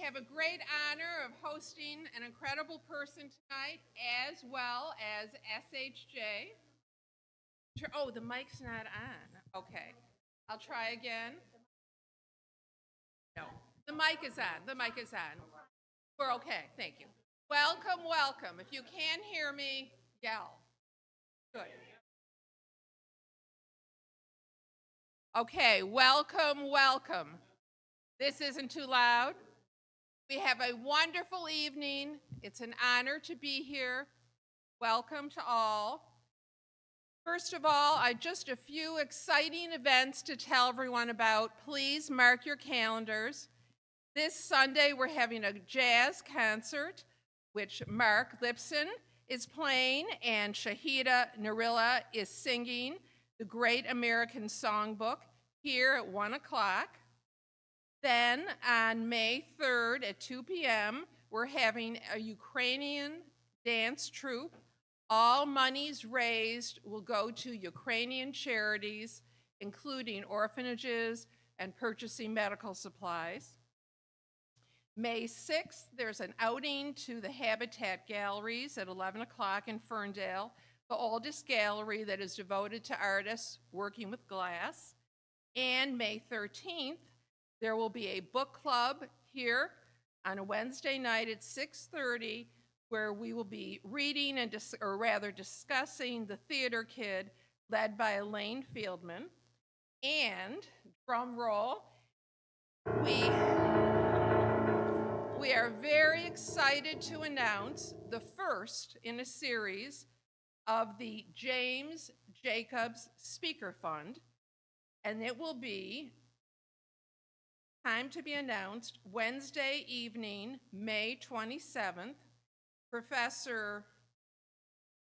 have a great honor of hosting an incredible person tonight, as well as SHJ. Oh, the mic's not on. Okay. I'll try again. No, the mic is on. The mic is on. We're okay. Thank you. Welcome, welcome. If you can hear me, yell. Good. Okay, welcome, welcome. This isn't too loud. We have a wonderful evening. It's an honor to be here. Welcome to all. First of all, just a few exciting events to tell everyone about. Please mark your calendars. This Sunday, we're having a jazz concert, which Mark Lipson is playing, and Shahida Narilla is singing the Great American Songbook here at 1 o'clock. Then on May 3rd at 2 p.m., we're having a Ukrainian dance troupe. All monies raised will go to Ukrainian charities, including orphanages and purchasing medical supplies. May 6th, there's an outing to the Habitat Galleries at 11 o'clock in Ferndale, the oldest gallery that is devoted to artists working with glass. And May 13th, there will be a book club here on a Wednesday night at 6:30, where we will be reading and discussing The Theater Kid, led by Elaine Fieldman. And, drum roll, we are very excited to announce the first in a series of the James Jacobs Speaker Fund, and it will be time to be announced Wednesday evening, May 27th. Professor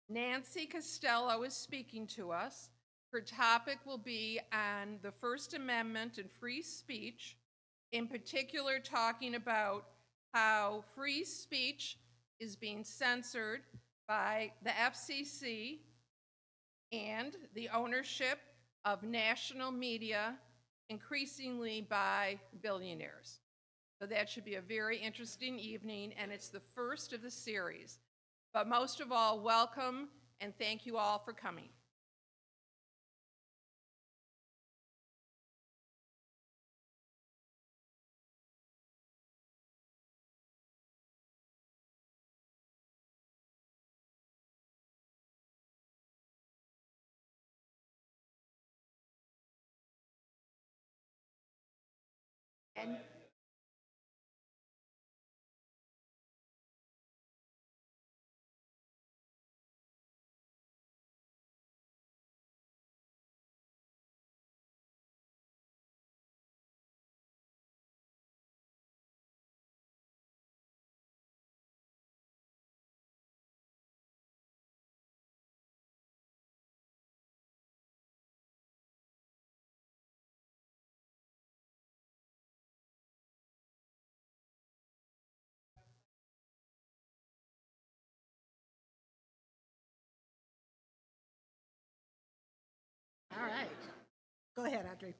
Nancy Costello is speaking to us. Her topic will be on the First Amendment and free speech, in particular talking about how free speech is being censored by the FCC and the ownership of national media, increasingly by billionaires. So that should be a very interesting evening, and it's the first of the series. But most of all, welcome, and thank you all for coming. And all right. Go ahead, Audrey.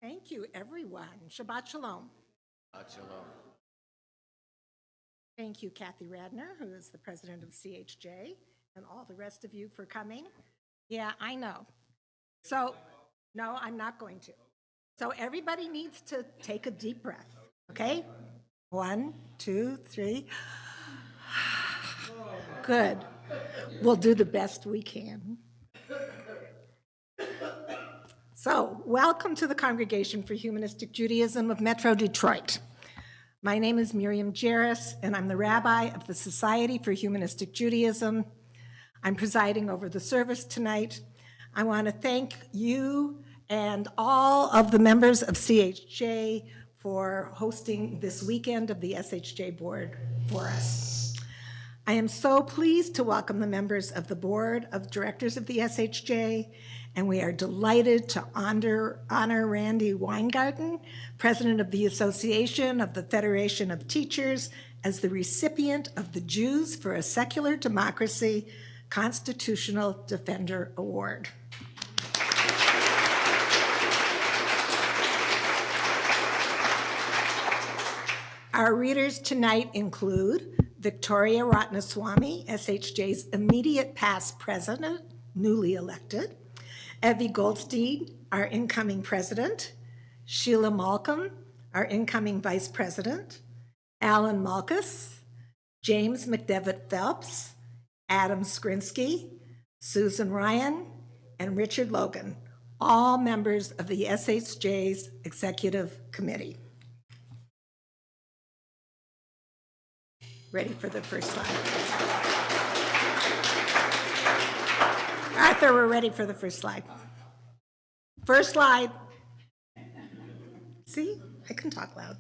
Thank you, everyone. Shabbat Shalom. Shabbat Shalom. Thank you, Kathy Radner, who is the president of CHJ, and all the rest of you for coming. Yeah, I know. So, no, I'm not going to. So everybody needs to take a deep breath, okay? 1, 2, 3. Good. We'll do the best we can. So, welcome to the Congregation for Humanistic Judaism of Metro Detroit. My name is Miriam Jarris, and I'm the rabbi of the Society for Humanistic Judaism. I'm presiding over the service tonight. I want to thank you and all of the members of CHJ for hosting this weekend of the SHJ board for us. I am so pleased to welcome the members of the Board of Directors of the SHJ, and we are delighted to honor Randi Weingarten, President of the Association of the Federation of Teachers, as the recipient of the Jews for a Secular Democracy Constitutional Defender Award. Our readers tonight include Victoria Ratnaswamy, SHJ's immediate past president, newly elected, Evie Goldstein, our incoming president, Sheila Malcolm, our incoming vice president, Alan Malkus, James McDevitt Phelps, Adam Skrinsky, Susan Ryan, and Richard Logan, all members of the SHJ's Executive Committee. Ready for the first slide. Arthur, we're ready for the first slide. First slide. See, I can talk loud.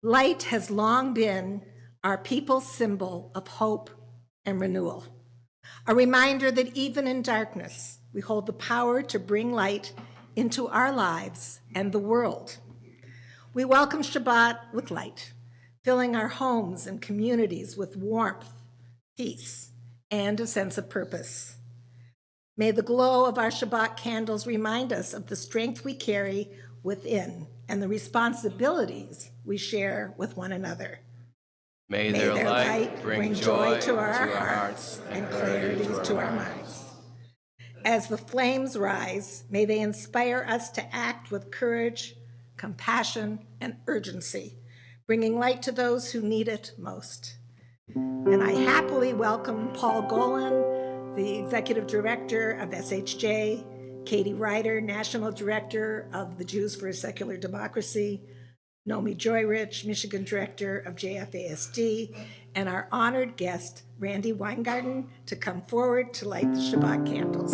Light has long been our people's symbol of hope and renewal, a reminder that even in darkness, we hold the power to bring light into our lives and the world. We welcome Shabbat with light, filling our homes and communities with warmth, peace, and a sense of purpose. May the glow of our Shabbat candles remind us of the strength we carry within and the responsibilities we share with one another. May their light bring joy to our hearts and clarity to our minds. As the flames rise, may they inspire us to act with courage, compassion, and urgency, bringing light to those who need it most. And I happily welcome Paul Golin, the Executive Director of SHJ, Katie Ryder, National Director of the Jews for a Secular Democracy, Nomi Joyrich, Michigan Director of JFASD, and our honored guest, Randi Weingarten, to come forward to light the Shabbat candles.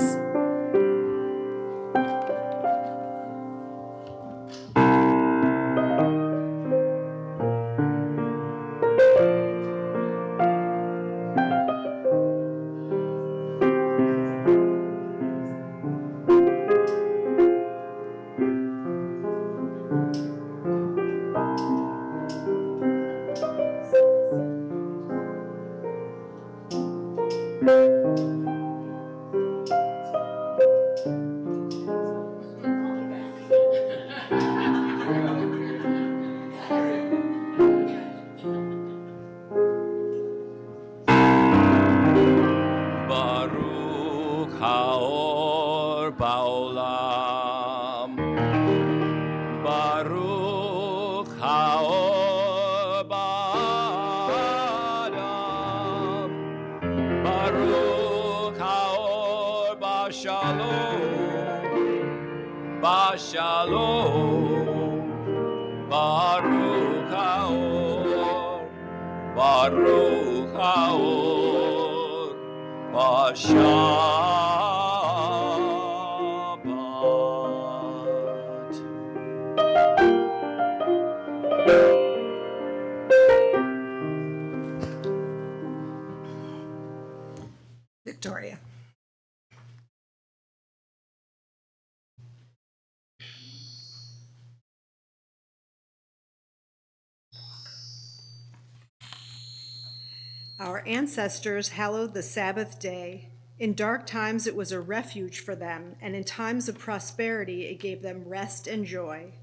Victoria. Our ancestors hallowed the Sabbath day. In dark times, it was a refuge for them, and in times of prosperity, it gave them rest and joy.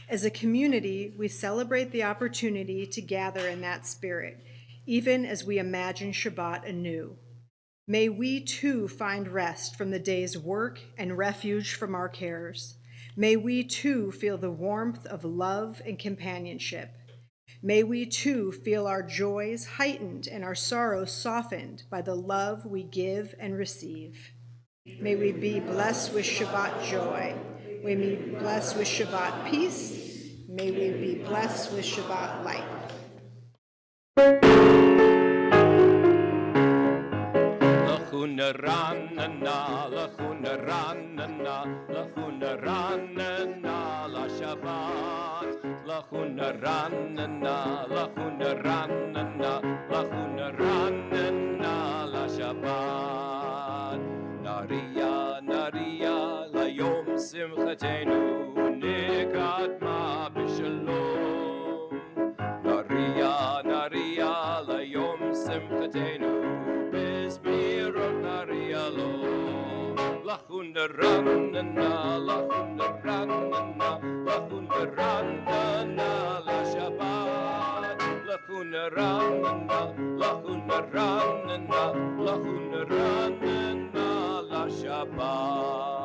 As a community, we celebrate the opportunity to gather in that spirit, even as we imagine Shabbat anew. May we too find rest from the day's work and refuge from our cares. May we too feel the warmth of love and companionship. May we too feel our joys heightened and our sorrows softened by the love we give and receive. May we be blessed with Shabbat joy. May we be blessed with Shabbat peace. May we be blessed with Shabbat light. Lachuna ranana, lachuna ranana, lachuna ranana, la Shabbat. Lachuna ranana, lachuna ranana, lachuna שמחתנו נקדמה בשלום. נריע ליום שמחתנו בזמירות נריע לו. לחון רננה, לחון רננה, לחון רננה לשבת. לחון רננה, לחון רננה, לחון רננה לשבת.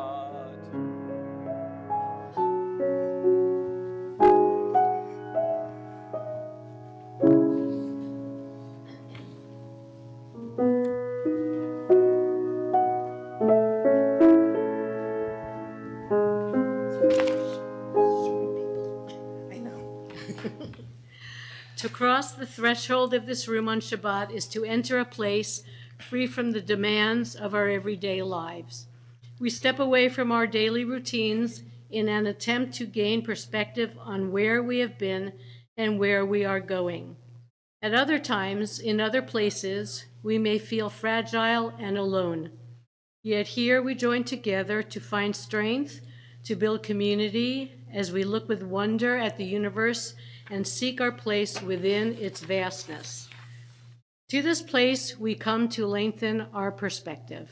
To cross the threshold of this room on Shabbat is to enter a place free from the demands of our everyday lives. We step away from our daily routines in an attempt to gain perspective on where we have been and where we are going. At other times, in other places, we may feel fragile and alone. Yet here we join together to find strength, to build community as we look with wonder at the universe and seek our place within its vastness. To this place, we come to lengthen our perspective.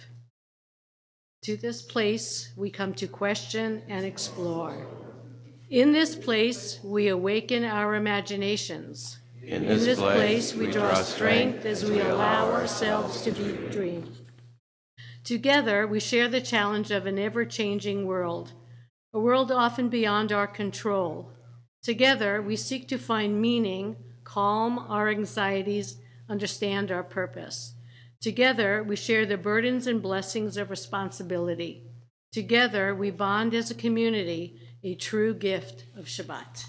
To this place, we come to question and explore. In this place, we awaken our imaginations. In this place, we draw strength as we allow ourselves to dream. Together, we share the challenge of an ever-changing world, a world often beyond our control. Together, we seek to find meaning, calm our anxieties, understand our purpose. Together, we share the burdens and blessings of responsibility. Together, we bond as a community, a true gift of Shabbat.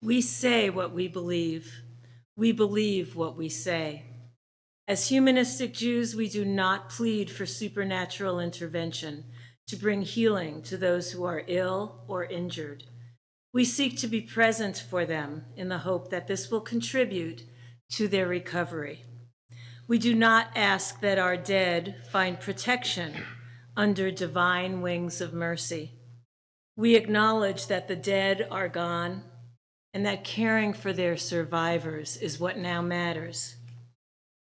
We say what we believe. We believe what we say. As humanistic Jews, we do not plead for supernatural intervention to bring healing to those who are ill or injured. We seek to be present for them in the hope that this will contribute to their recovery. We do not ask that our dead find protection under divine wings of mercy. We acknowledge that the dead are gone and that caring for their survivors is what now matters.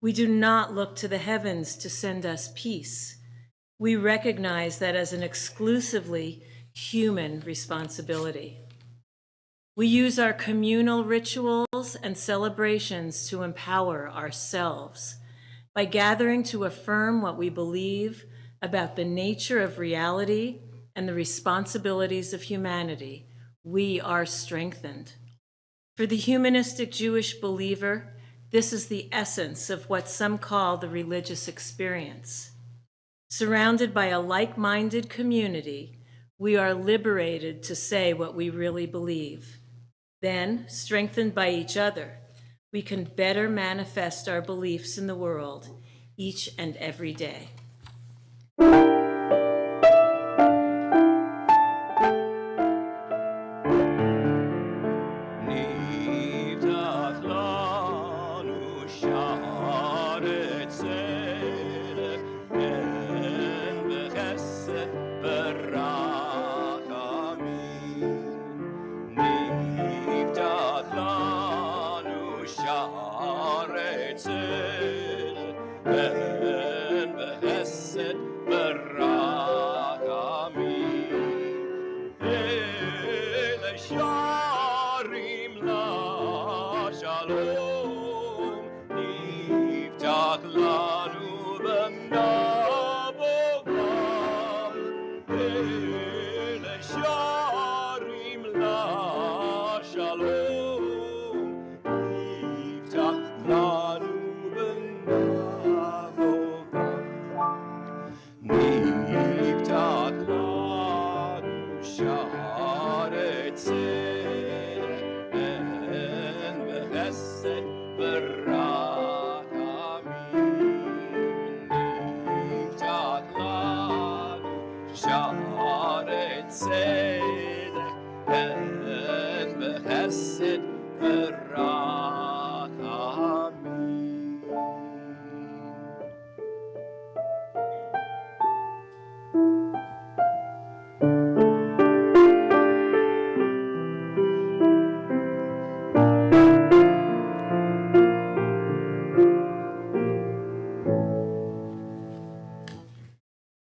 We do not look to the heavens to send us peace. We recognize that as an exclusively human responsibility. We use our communal rituals and celebrations to empower ourselves by gathering to affirm what we believe about the nature of reality and the responsibilities of humanity. We are strengthened. For the humanistic Jewish believer, this is the essence of what some call the religious experience. Surrounded by a like-minded community, we are liberated to say what we really believe. Then, strengthened by each other, we can better manifest our beliefs in the world each and every day.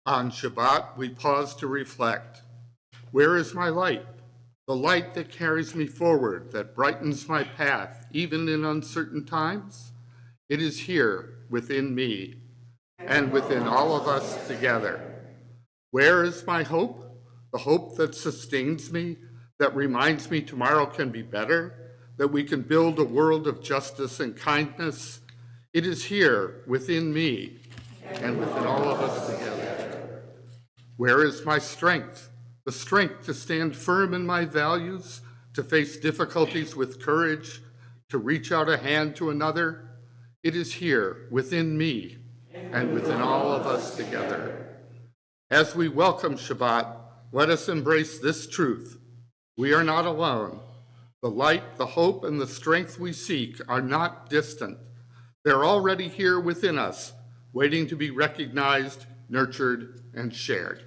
On Shabbat, we pause to reflect. Where is my light? The light that carries me forward, that brightens my path, even in uncertain times? It is here within me and within all of us together. Where is my hope? The hope that sustains me, that reminds me tomorrow can be better, that we can build a world of justice and kindness. It is here within me and within all of us together. Where is my strength? The strength to stand firm in my values, to face difficulties with courage, to reach out a hand to another. It is here within me and within all of us together. As we welcome Shabbat, let us embrace this truth. We are not alone. The light, the hope, and the strength we seek are not distant. They're already here within us, waiting to be recognized, nurtured, and shared.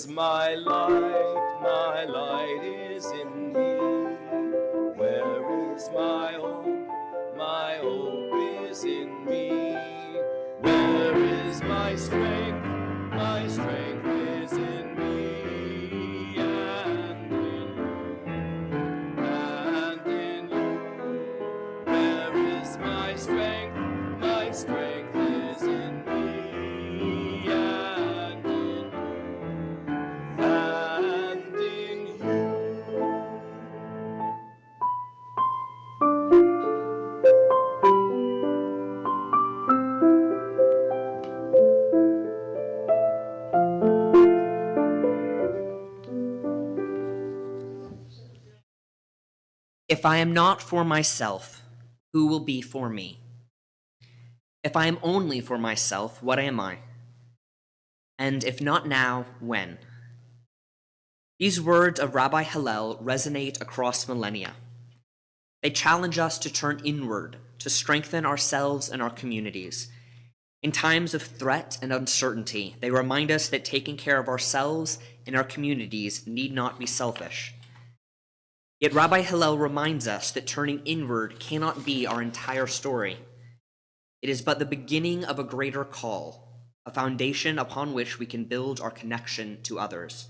My light is in me. Where is my hope? My hope is in me. Where is my strength? My strength is in me. And in you. Where is my strength? My strength is in me. If I am not for myself, who will be for me? If I am only for myself, what am I? And if not now, when? These words of Rabbi Hillel resonate across millennia. They challenge us to turn inward, to strengthen ourselves and our communities. In times of threat and uncertainty, they remind us that taking care of ourselves and our communities need not be selfish. Yet Rabbi Hillel reminds us that turning inward cannot be our entire story. It is but the beginning of a greater call, a foundation upon which we can build our connection to others.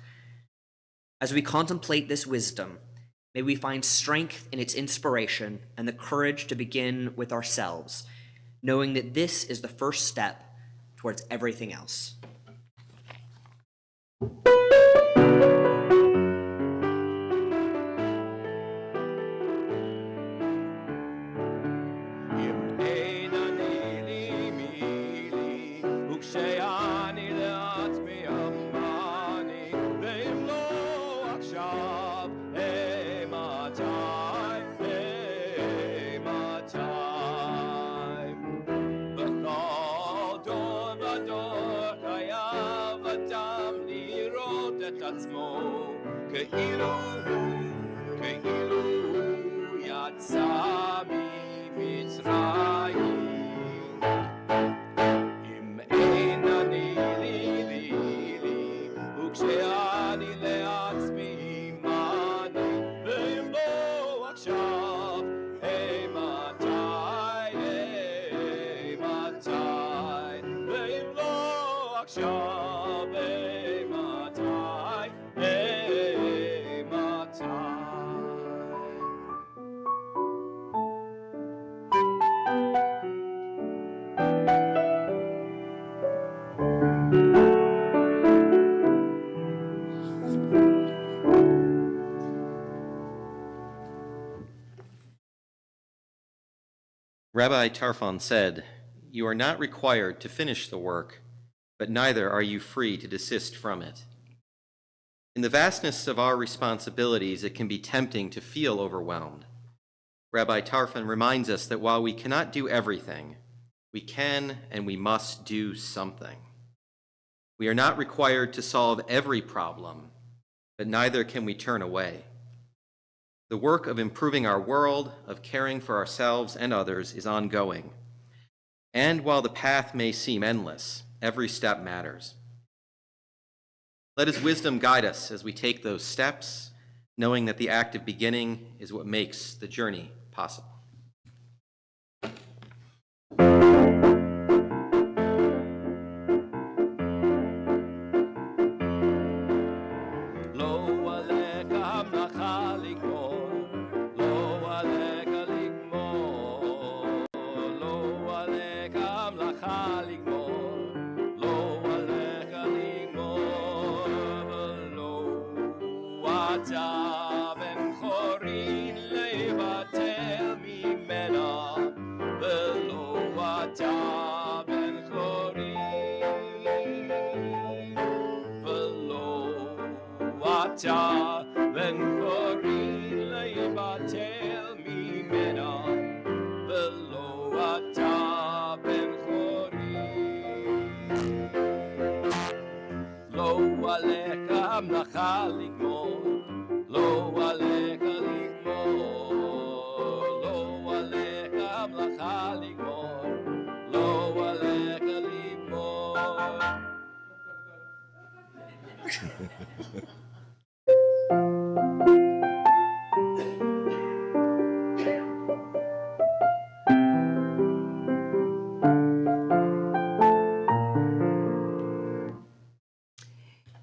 As we contemplate this wisdom, may we find strength in its inspiration and the courage to begin with ourselves, knowing that this is the first step towards everything else. עצמו כאילו יצא ממצרים אם אין אני לי וכשאני לעצמי מאני ואם לא עכשיו אימתי ואם לא עכשיו Rabbi Tarfon said, "You are not required to finish the work, but neither are you free to desist from it." In the vastness of our responsibilities, it can be tempting to feel overwhelmed. Rabbi Tarfon reminds us that while we cannot do everything, we can and we must do something. We are not required to solve every problem, but neither can we turn away. The work of improving our world, of caring for ourselves and others, is ongoing. And while the path may seem endless, every step matters. Let His wisdom guide us as we take those steps, knowing that the act of beginning is what makes the journey possible.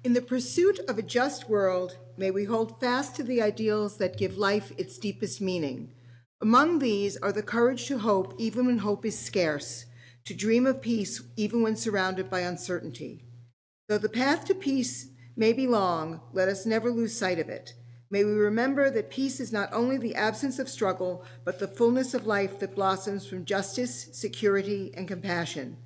In the pursuit of a just world, may we hold fast to the ideals that give life its deepest meaning. Among these are the courage to hope even when hope is scarce, to dream of peace even when surrounded by uncertainty. Though the path to peace may be long, let us never lose sight of it. May we remember that peace is not only the absence of struggle, but the fullness of life that blossoms from justice, security, and compassion.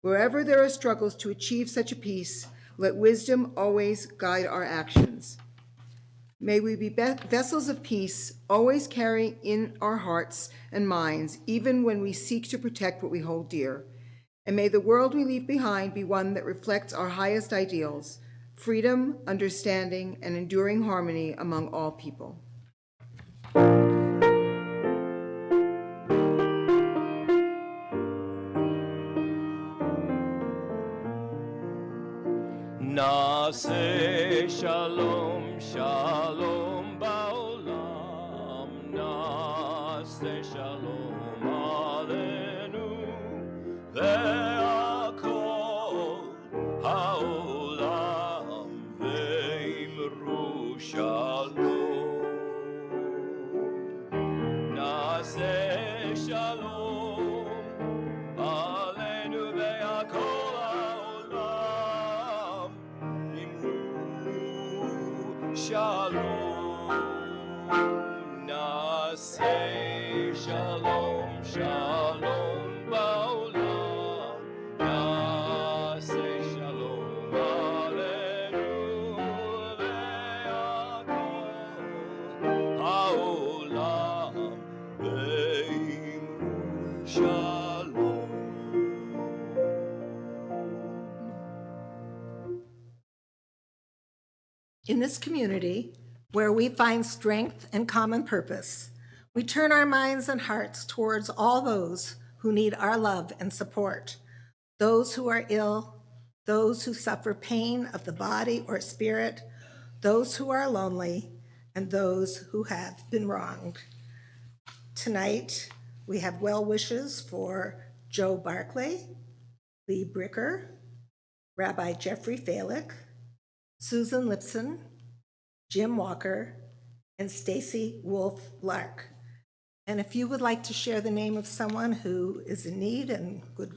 Wherever there are struggles to achieve such a peace, let wisdom always guide our actions. May we be vessels of peace, always carrying in our hearts and minds, even when we seek to protect what we hold dear. And may the world we leave behind be one that reflects our highest ideals: freedom, understanding, and enduring harmony among all people. נעשה שלום, שלום בעולם. Nase shalom aleinu ve'akol ha'olam ve'imru shalom. Nase shalom aleinu ve'akol ha'olam imru shalom. Nase shalom shalom ba'olam. Nase shalom aleinu ve'akol ha'olam ve'imru shalom. In this community, where we find strength and common purpose, we turn our minds and hearts towards all those who need our love and support, those who are ill, those who suffer pain of the body or spirit, those who are lonely, and those who have been wronged. Tonight, we have well wishes for Joe Barclay, Lee Bricker, Rabbi Jeffrey Falick, Susan Lipson, Jim Walker, and Stacy Wolf Lark. And if you would like to share the name of someone who is in need and would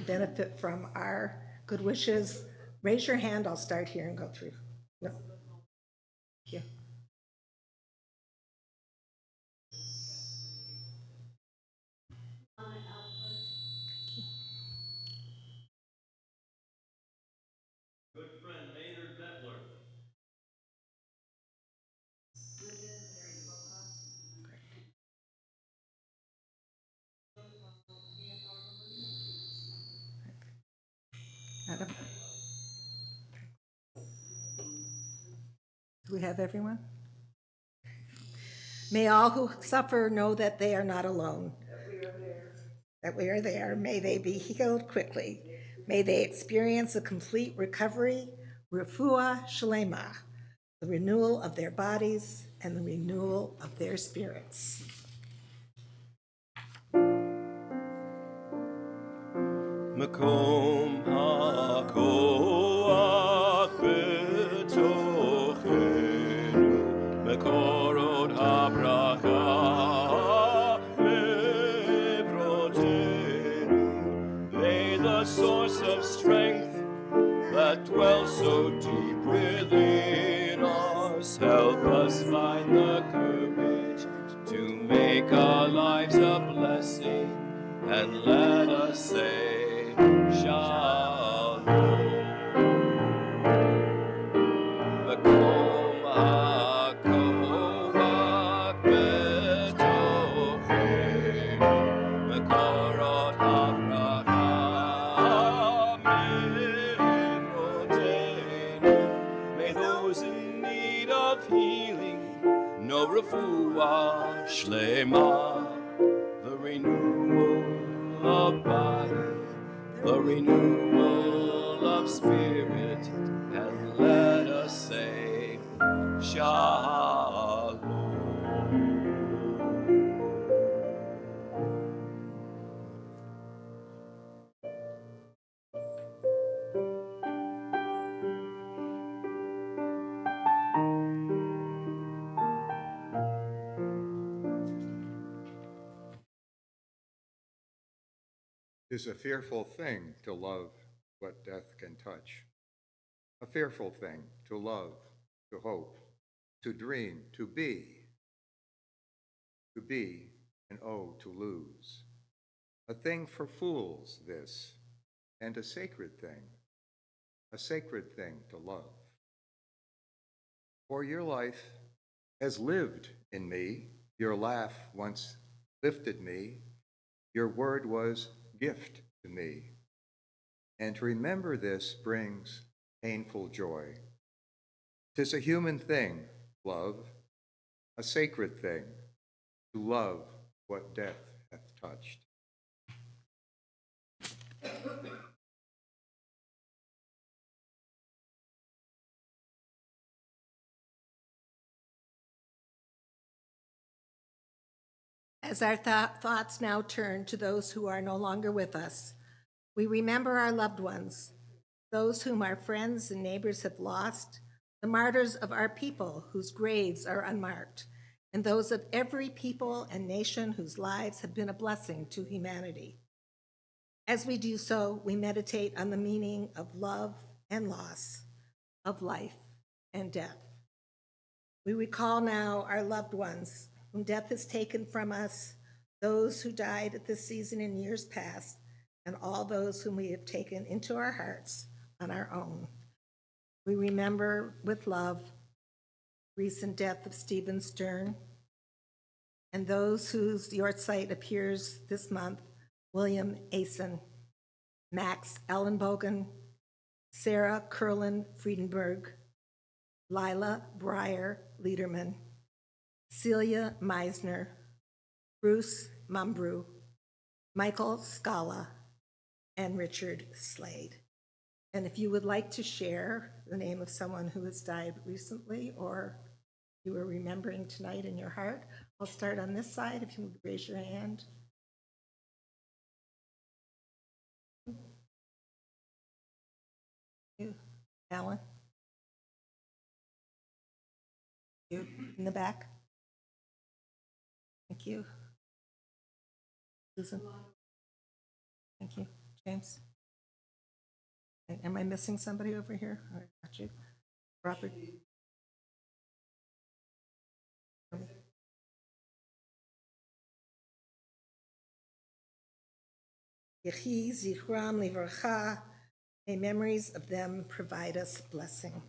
benefit from our good wishes, raise your hand. I'll start here and go through. No. Thank you. Good friend Maynard Bettler. Adam. Do we have everyone? May all who suffer know that they are not alone. That we are there. May they be healed quickly. May they experience a complete recovery, refuah shalema, the renewal of their bodies and the renewal of their spirits. Makom hakoach betochenu, Mekorot habracha mevrotenu. May the source of strength that dwells so deep within us help us find the courage to make our lives a blessing, and let us say Shalom. Makom hakoach betochenu, Mekorot habracha mevrotenu. May those in need of healing know refuah shlema, the renewal of body, the renewal of spirit, and let us say Shalom. It is a fearful thing to love what death can touch. A fearful thing to love, to hope, to dream, to be and oh, to lose. A thing for fools, this, and a sacred thing to love. For your life has lived in me, your laugh once lifted me, your word was gift to me. And to remember this brings painful joy. 'Tis a human thing, love, a sacred thing, to love what death hath touched. As our thoughts now turn to those who are no longer with us, we remember our loved ones, those whom our friends and neighbors have lost, the martyrs of our people whose graves are unmarked, and those of every people and nation whose lives have been a blessing to humanity. As we do so, we meditate on the meaning of love and loss, of life and death. We recall now our loved ones whom death has taken from us, those who died at this season in years past, and all those whom we have taken into our hearts on our own. We remember with love recent death of Stephen Stern, and those whose yahrzeit appears this month, William Asen, Max Ellenbogen, Sarah Curlin Friedenberg, Lila Breyer Liederman, Celia Meisner, Bruce Mumbrue, Michael Scala, and Richard Slade. And if you would like to share the name of someone who has died recently or you are remembering tonight in your heart, I'll start on this side if you would raise your hand. You, Alan. You in the back. Thank you. Susan. Thank you. James. Am I missing somebody over here? I got you. Robert. Yehi zichram livracha. May memories of them provide us blessing.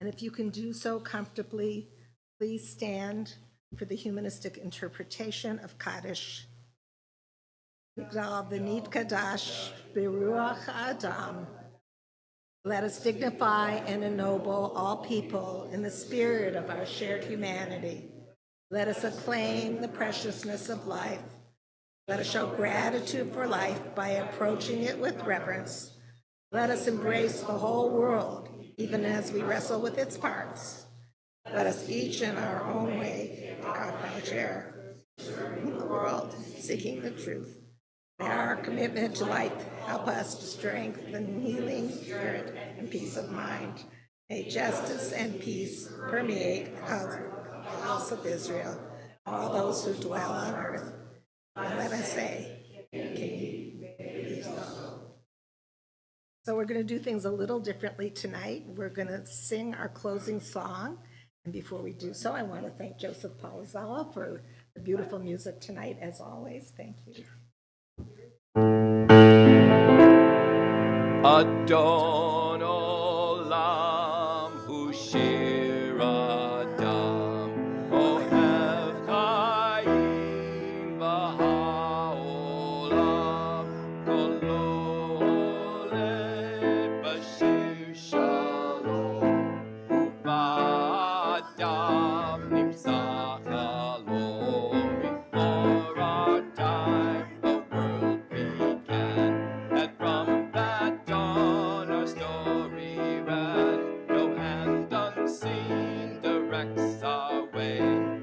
And if you can do so comfortably, please stand for the humanistic interpretation of Kaddish. Migdal v'nit kadash b'ruach adam. Let us dignify and ennoble all people in the spirit of our shared humanity. Let us acclaim the preciousness of life. Let us show gratitude for life by approaching it with reverence. Let us embrace the whole world, even as we wrestle with its parts. Let us each in our own way take our share in the world, seeking the truth. May our commitment to life help us to strengthen healing spirit and peace of mind. May justice and peace permeate the house of Israel, all those who dwell on earth. And let us say, so we're going to do things a little differently tonight. We're going to sing our closing song. And before we do so, I want to thank Joseph Palazzolo for the beautiful music tonight, as always. Thank you. Adon olam hu shir adam ohev chayim b'haolam kolo ole b'shir shalom u'b'adam nimtzach halom before our time the world began. And from that dawn our story ran, no hand unseen directs our way.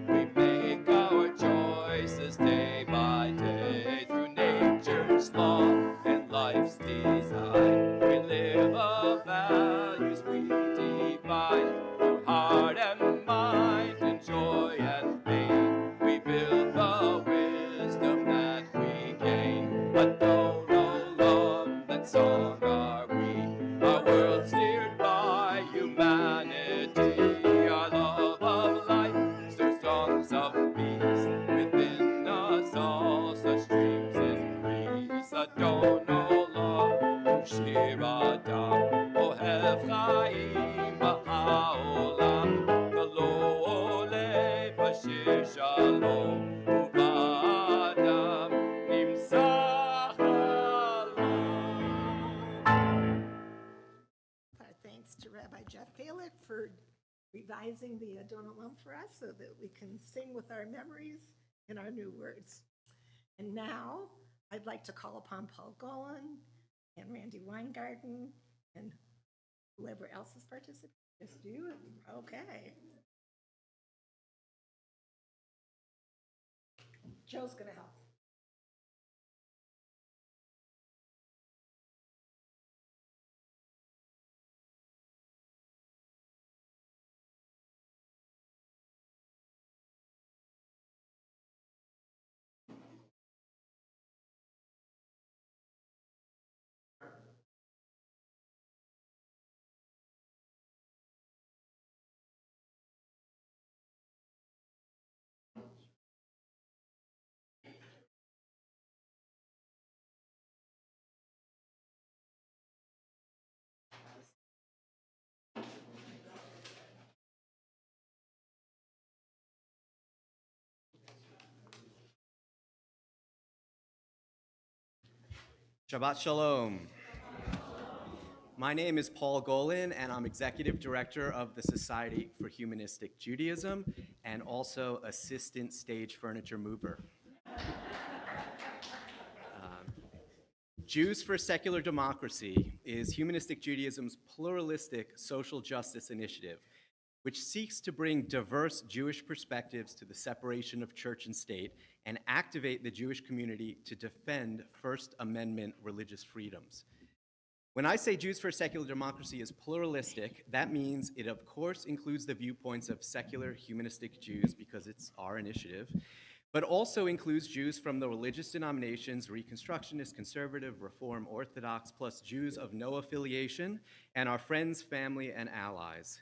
We make our choices day by day through nature's law and life's design. We live our values we define through heart and mind, in joy and pain. We build the wisdom that we gain. Adon olam, that song are we, our world steered by humanity. Our love of life stirs songs of peace within us all, such dreams increase. Adon olam, shir adam, ohev chayim b'haolam, kolo ole b'shir shalom, u'b'adam nimtzach halom. Our thanks to Rabbi Jeff Kalick for revising the Adon Olam for us so that we can sing with our memories in our new words. And now I'd like to call upon Paul Golin and Randi Weingarten and whoever else is participating. Just you? Okay. Joe's going to help. Shabbat Shalom. My name is Paul Golin, and I'm Executive Director of the Society for Humanistic Judaism and also Assistant Stage Furniture Mover. Jews for Secular Democracy is Humanistic Judaism's pluralistic social justice initiative, which seeks to bring diverse Jewish perspectives to the separation of church and state and activate the Jewish community to defend First Amendment religious freedoms. When I say Jews for Secular Democracy is pluralistic, that means it of course includes the viewpoints of secular humanistic Jews because it's our initiative, but also includes Jews from the religious denominations, Reconstructionist, Conservative, Reform, Orthodox, plus Jews of no affiliation, and our friends, family, and allies.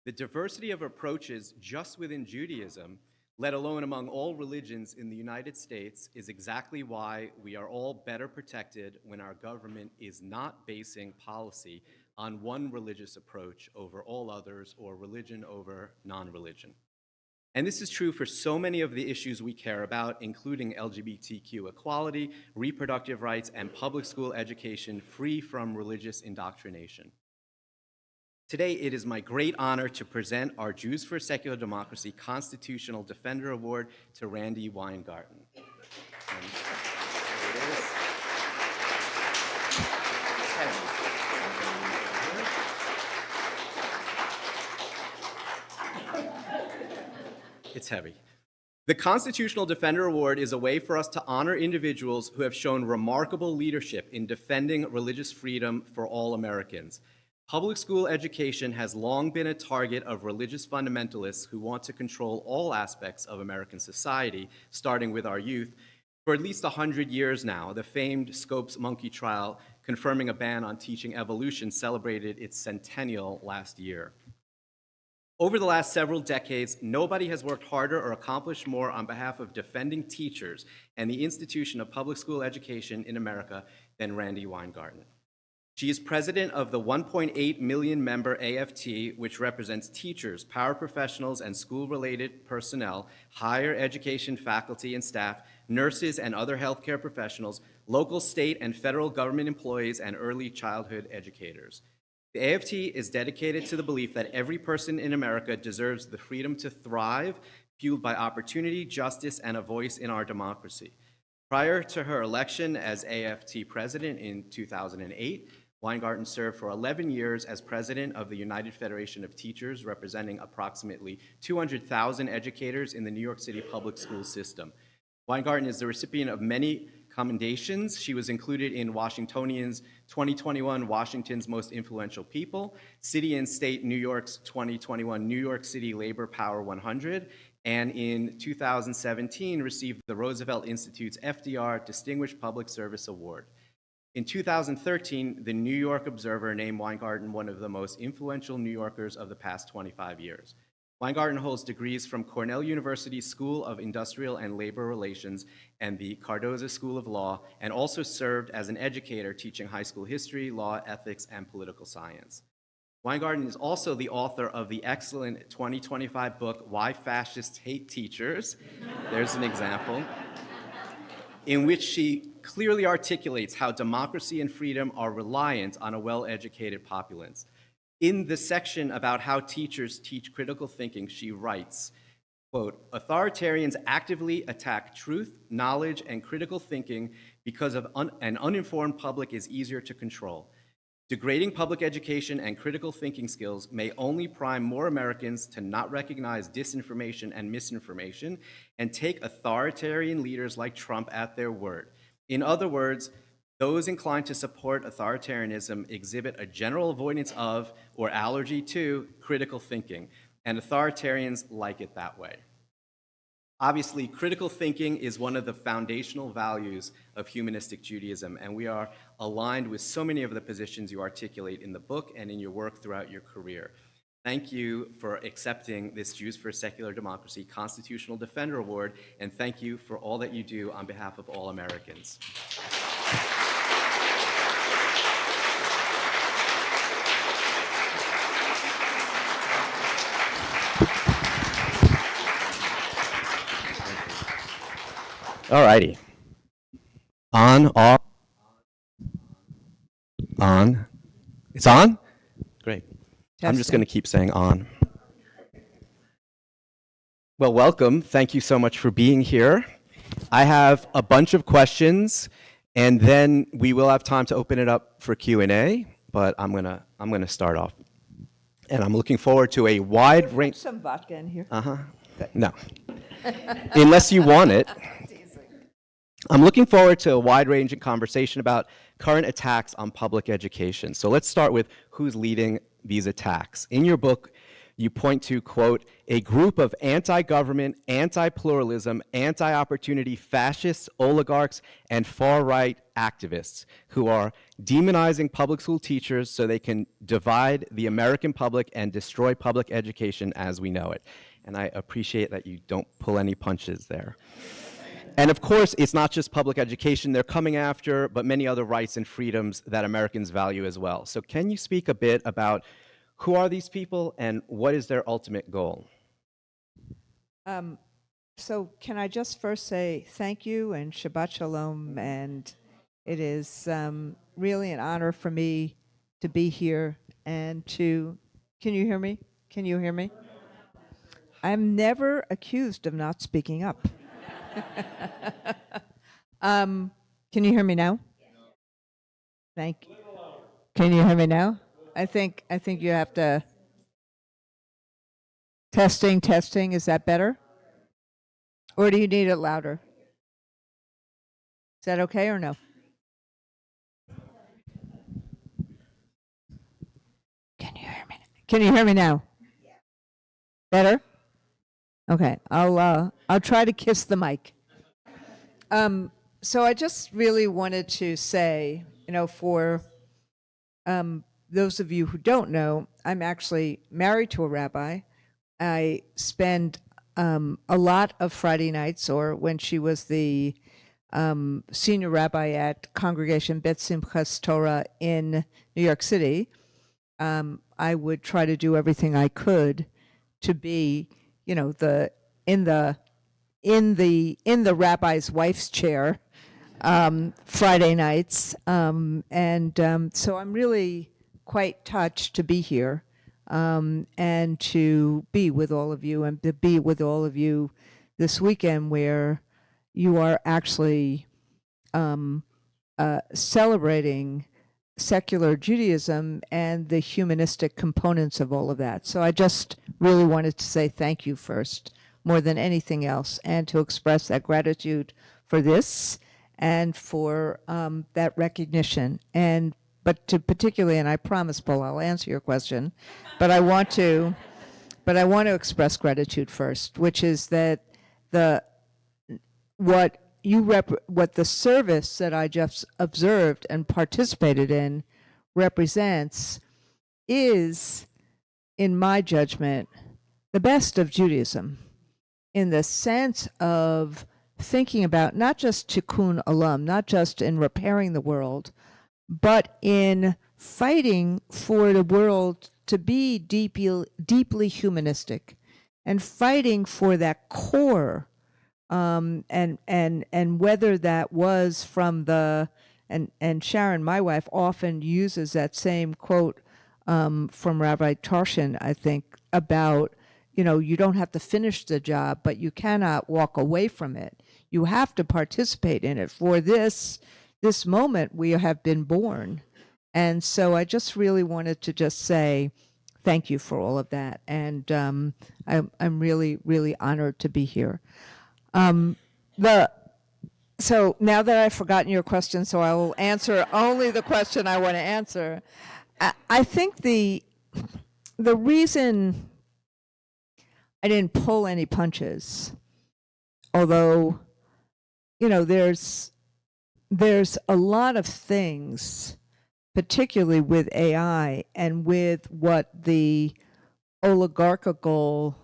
The diversity of approaches just within Judaism, let alone among all religions in the United States, is exactly why we are all better protected when our government is not basing policy on one religious approach over all others or religion over non-religion. And this is true for so many of the issues we care about, including LGBTQ equality, reproductive rights, and public school education free from religious indoctrination. Today, it is my great honor to present our Jews for Secular Democracy Constitutional Defender Award to Randi Weingarten. It's heavy. The Constitutional Defender Award is a way for us to honor individuals who have shown remarkable leadership in defending religious freedom for all Americans. Public school education has long been a target of religious fundamentalists who want to control all aspects of American society, starting with our youth. For at least 100 years now, the famed Scopes monkey trial confirming a ban on teaching evolution celebrated its centennial last year. Over the last several decades, nobody has worked harder or accomplished more on behalf of defending teachers and the institution of public school education in America than Randi Weingarten. She is president of the 1.8 million member AFT, which represents teachers, paraprofessionals, and school-related personnel, higher education faculty and staff, nurses and other healthcare professionals, local, state, and federal government employees, and early childhood educators. The AFT is dedicated to the belief that every person in America deserves the freedom to thrive, fueled by opportunity, justice, and a voice in our democracy. Prior to her election as AFT president in 2008, Weingarten served for 11 years as president of the United Federation of Teachers, representing approximately 200,000 educators in the New York City public school system. Weingarten is the recipient of many commendations. She was included in Washingtonian's 2021 Washington's Most Influential People, City and State New York's 2021 New York City Labor Power 100, and in 2017 received the Roosevelt Institute's FDR Distinguished Public Service Award. In 2013, the New York Observer named Weingarten one of the most influential New Yorkers of the past 25 years. Weingarten holds degrees from Cornell University's School of Industrial and Labor Relations and the Cardozo School of Law, and also served as an educator teaching high school history, law, ethics, and political science. Weingarten is also the author of the excellent 2025 book, Why Fascists Hate Teachers. There's an example, in which she clearly articulates how democracy and freedom are reliant on a well-educated populace. In the section about how teachers teach critical thinking, she writes, quote, "Authoritarians actively attack truth, knowledge, and critical thinking because an uninformed public is easier to control. Degrading public education and critical thinking skills may only prime more Americans to not recognize disinformation and misinformation and take authoritarian leaders like Trump at their word. In other words, those inclined to support authoritarianism exhibit a general avoidance of or allergy to critical thinking, and authoritarians like it that way. Obviously, critical thinking is one of the foundational values of humanistic Judaism, and we are aligned with so many of the positions you articulate in the book and in your work throughout your career. Thank you for accepting this Jews for a Secular Democracy Constitutional Defender Award, and thank you for all that you do on behalf of all Americans. All righty. On, off, on. It's on? Great. I'm just going to keep saying on. Well, welcome. Thank you so much for being here. I have a bunch of questions, and then we will have time to open it up for Q&A, but I'm gonna start off. And I'm looking forward to a wide range. Some vodka in here. No. Unless you want it. I'm looking forward to a wide-ranging conversation about current attacks on public education. So let's start with who's leading these attacks. In your book, you point to, quote, a group of anti-government, anti-pluralism, anti-opportunity fascists, oligarchs, and far-right activists who are demonizing public school teachers so they can divide the American public and destroy public education as we know it. And I appreciate that you don't pull any punches there. And of course, it's not just public education they're coming after, but many other rights and freedoms that Americans value as well. So can you speak a bit about who are these people and what is their ultimate goal? So can I just first say thank you and Shabbat Shalom, and it is really an honor for me to be here and to, can you hear me? Can you hear me? I'm never accused of not speaking up. Can you hear me now? Thank you. Can you hear me now? I think you have to. Testing. Is that better? Or do you need it louder? Is that okay or no? Can you hear me? Can you hear me now? Better? Okay, I'll try to kiss the mic. So I just really wanted to say, for those of you who don't know, I'm actually married to a rabbi. I spend a lot of Friday nights, or when she was the senior rabbi at Congregation Bet Simchas Torah in New York City, I would try to do everything I could to be in the rabbi's wife's chair Friday nights, so I'm really quite touched to be here and to be with all of you, and to be with all of you this weekend, where you are actually celebrating secular Judaism and the humanistic components of all of that. So I just really wanted to say thank you first, more than anything else, and to express that gratitude for this and for that recognition. But to particularly, and I promise, Paul, I'll answer your question, but I want to express gratitude first, which is that what the service that I just observed and participated in represents is, in my judgment, the best of Judaism, in the sense of thinking about not just tikkun olam, not just in repairing the world, but in fighting for the world to be deeply humanistic, and fighting for that core. And whether that was from and Sharon, my wife, often uses that same quote from Rabbi Tarshan, I think, about, you don't have to finish the job, but you cannot walk away from it. You have to participate in it. For this moment, we have been born, And so I just really wanted to just say thank you for all of that. And I'm really, really honored to be here. So now that I've forgotten your question, so I will answer only the question I want to answer. I think the reason I didn't pull any punches, although, there's a lot of things, particularly with AI and with what the oligarchical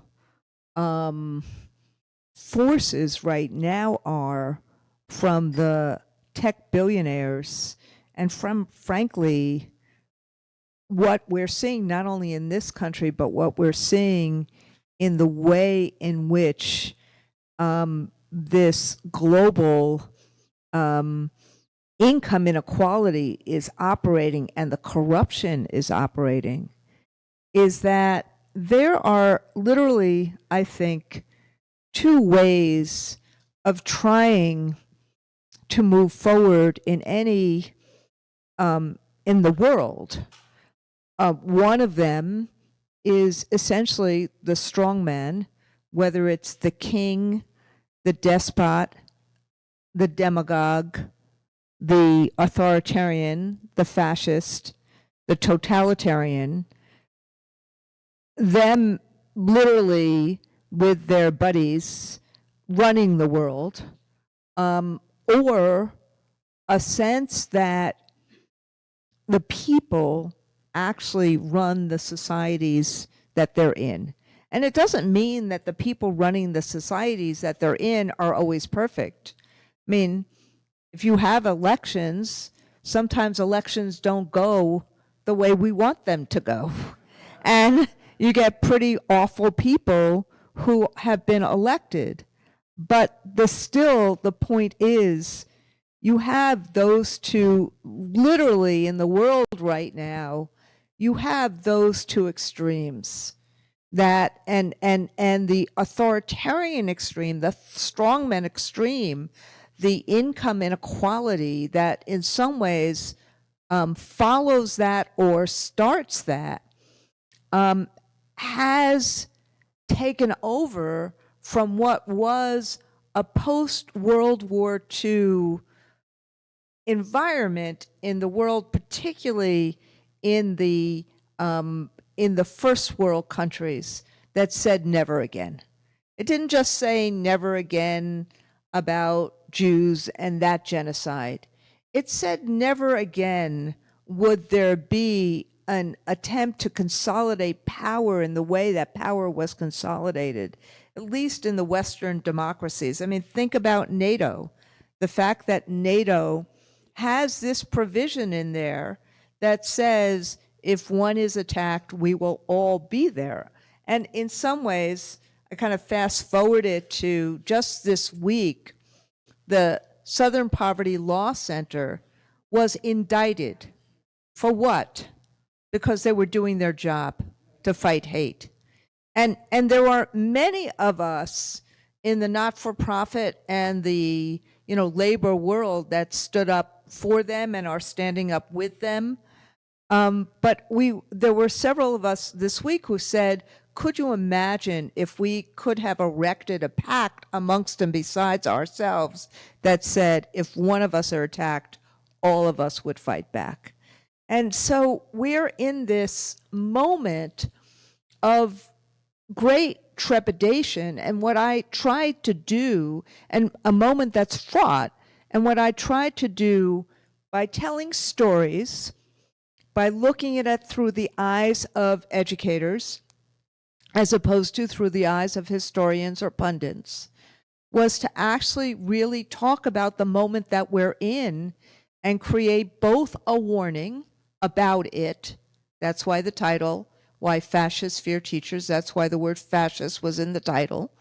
forces right now are from the tech billionaires and from, frankly, what we're seeing not only in this country, but what we're seeing in the way in which this global income inequality is operating and the corruption is operating, is that there are literally, I think, two ways of trying to move forward in any in the world. One of them is essentially the strongman, whether it's the king, the despot, the demagogue, the authoritarian, the fascist, the totalitarian, them literally with their buddies running the world, or a sense that the people actually run the societies that they're in. And it doesn't mean that the people running the societies that they're in are always perfect. I mean, if you have elections, sometimes elections don't go the way we want them to go. And you get pretty awful people who have been elected. But still, the point is, you have those two, literally in the world right now, you have those two extremes. That and the authoritarian extreme, the strongman extreme, the income inequality that in some ways follows that or starts that, has taken over from what was a post-World War II environment in the world, particularly in the first world countries, that said never again. It didn't just say never again about Jews and that genocide. It said never again would there be an attempt to consolidate power in the way that power was consolidated, at least in the Western democracies. I mean, think about NATO. The fact that NATO has this provision in there that says if one is attacked, we will all be there. And in some ways, I kind of fast forwarded to just this week, the Southern Poverty Law Center was indicted. For what? Because they were doing their job to fight hate. And there are many of us in the not-for-profit and the labor world that stood up for them and are standing up with them. But there were several of us this week who said, could you imagine if we could have erected a pact amongst and besides ourselves that said, if one of us are attacked, all of us would fight back? And so we're in this moment of great trepidation, and what I tried to do, and a moment that's fraught, and what I tried to do by telling stories, by looking at it through the eyes of educators, as opposed to through the eyes of historians or pundits, was to actually really talk about the moment that we're in and create both a warning about it. That's why the title, Why Fascists Fear Teachers, that's why the word fascist was in the title.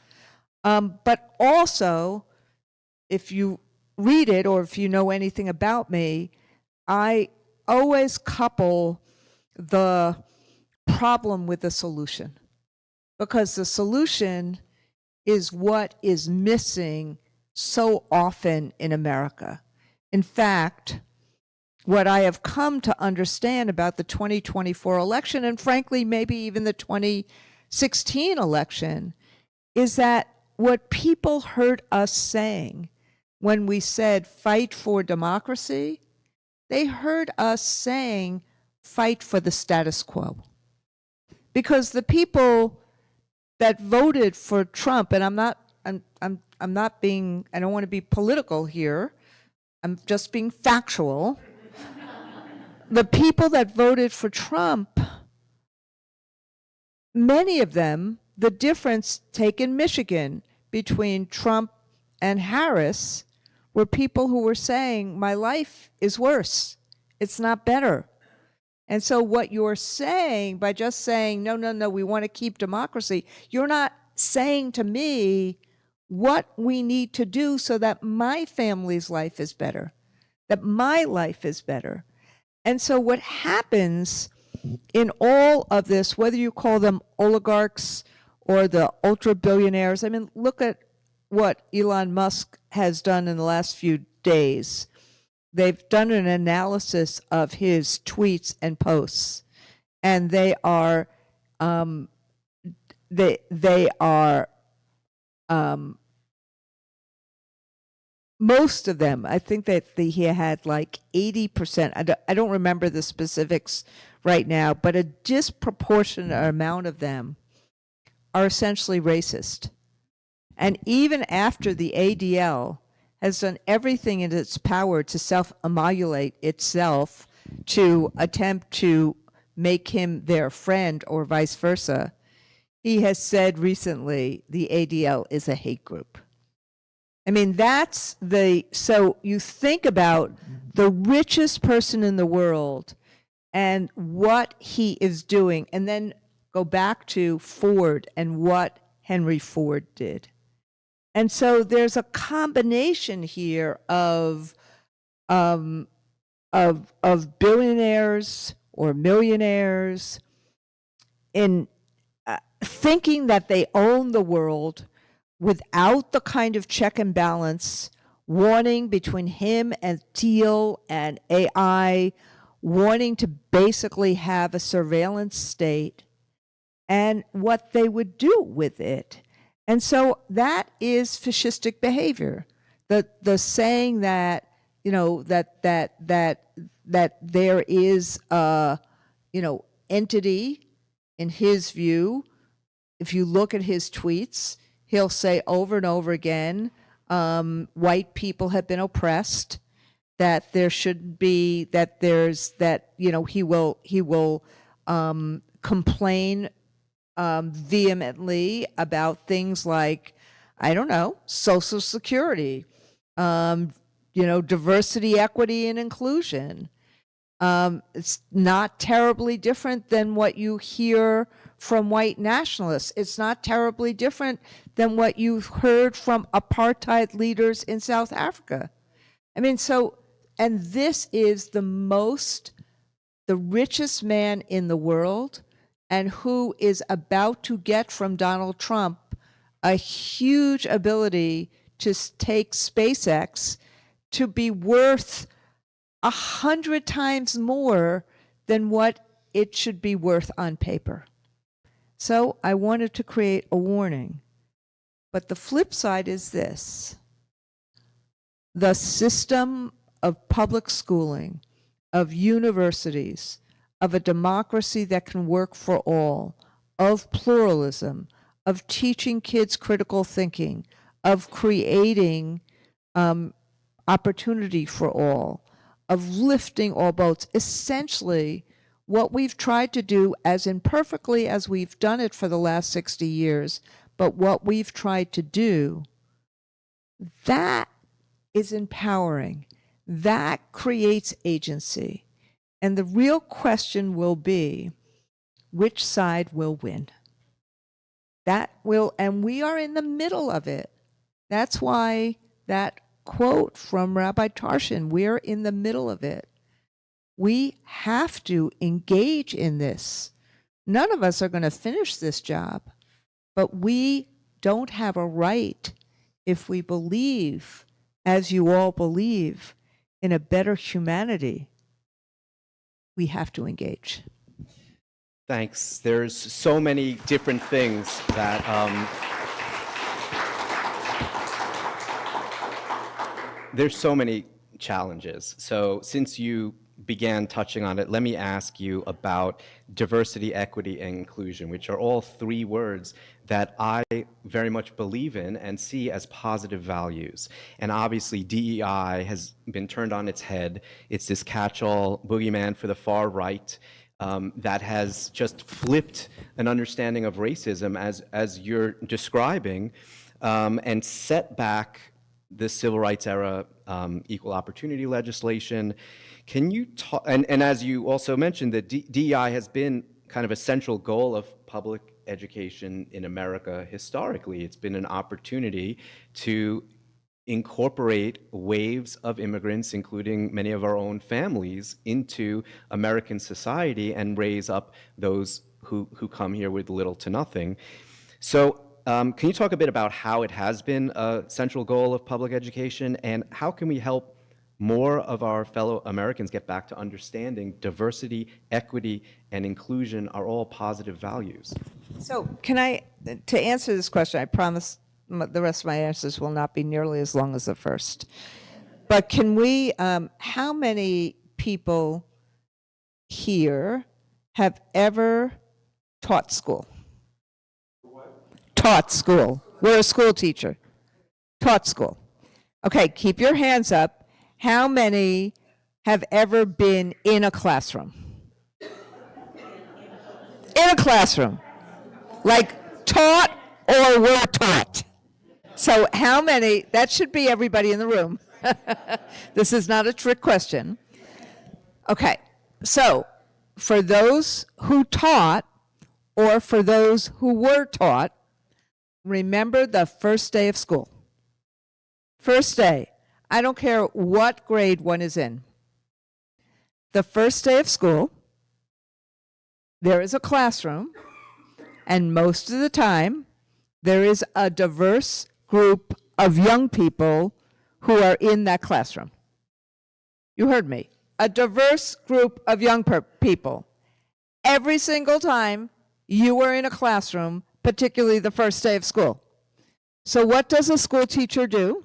But also, if you read it or if you know anything about me, I always couple the problem with the solution, because the solution is what is missing so often in America. In fact, what I have come to understand about the 2024 election, and frankly, maybe even the 2016 election, is that what people heard us saying when we said fight for democracy, they heard us saying fight for the status quo. Because the people that voted for Trump, and I'm not being, I don't want to be political here, I'm just being factual. The people that voted for Trump, many of them, the difference, take in Michigan, between Trump and Harris, were people who were saying, my life is worse. It's not better. And so what you're saying, by just saying, no, no, no, we want to keep democracy, you're not saying to me what we need to do so that my family's life is better, that my life is better. And so what happens in all of this, whether you call them oligarchs or the ultra billionaires, I mean, look at what Elon Musk has done in the last few days. They've done an analysis of his tweets and posts, and they are most of them, I think that he had like 80%, I don't remember the specifics right now, but a disproportionate amount of them are essentially racist. And even after the ADL has done everything in its power to self-immolate itself to attempt to make him their friend or vice versa, he has said recently the ADL is a hate group. I mean, so you think about the richest person in the world and what he is doing, and then go back to Ford and what Henry Ford did. And so there's a combination here of billionaires or millionaires in thinking that they own the world without the kind of check and balance, wanting between him and Thiel and AI, wanting to basically have a surveillance state and what they would do with it. And so that is fascistic behavior. The saying that, you know, that there is a, you know, entity in his view. If you look at his tweets, he'll say over and over again, white people have been oppressed, that there should be, that there's, that, you know, he will complain vehemently about things like, I don't know, Social Security, you know, diversity, equity, and inclusion. It's not terribly different than what you hear from white nationalists. It's not terribly different than what you've heard from apartheid leaders in South Africa. I mean, so, and this is the richest man in the world, and who is about to get from Donald Trump a huge ability to take SpaceX to be worth 100 times more than what it should be worth on paper. So I wanted to create a warning. But the flip side is this. The system of public schooling, of universities, of a democracy that can work for all, of pluralism, of teaching kids critical thinking, of creating opportunity for all, of lifting all boats. Essentially, what we've tried to do, as imperfectly as we've done it for the last 60 years, but what we've tried to do, that is empowering. That creates agency. And the real question will be, which side will win? That will, and we are in the middle of it. That's why that quote from Rabbi Tarshan, we're in the middle of it. We have to engage in this. None of us are going to finish this job, but we don't have a right, if we believe, as you all believe, in a better humanity, we have to engage. Thanks. There's so many different things that there's so many challenges. So since you began touching on it, let me ask you about diversity, equity, and inclusion, which are all three words that I very much believe in and see as positive values. And obviously DEI has been turned on its head. It's this catch-all boogeyman for the far right that has just flipped an understanding of racism as you're describing and set back the civil rights era equal opportunity legislation. Can you talk, and as you also mentioned, that DEI has been kind of a central goal of public education in America historically. It's been an opportunity to incorporate waves of immigrants, including many of our own families, into American society and raise up those who come here with little to nothing. So can you talk a bit about how it has been a central goal of public education, and how can we help more of our fellow Americans get back to understanding diversity, equity, and inclusion are all positive values? So can I, to answer this question, I promise the rest of my answers will not be nearly as long as the first. But can we, how many people here have ever taught school? Taught school. We're a school teacher. Taught school. Okay, keep your hands up. How many have ever been in a classroom? In a classroom. Like taught or were taught. So how many, that should be everybody in the room. This is not a trick question. Okay, so for those who taught or for those who were taught, remember the first day of school. First day. I don't care what grade one is in. The first day of school, there is a classroom, and most of the time, there is a diverse group of young people who are in that classroom. You heard me. A diverse group of young people. Every single time you were in a classroom, particularly the first day of school. So what does a school teacher do?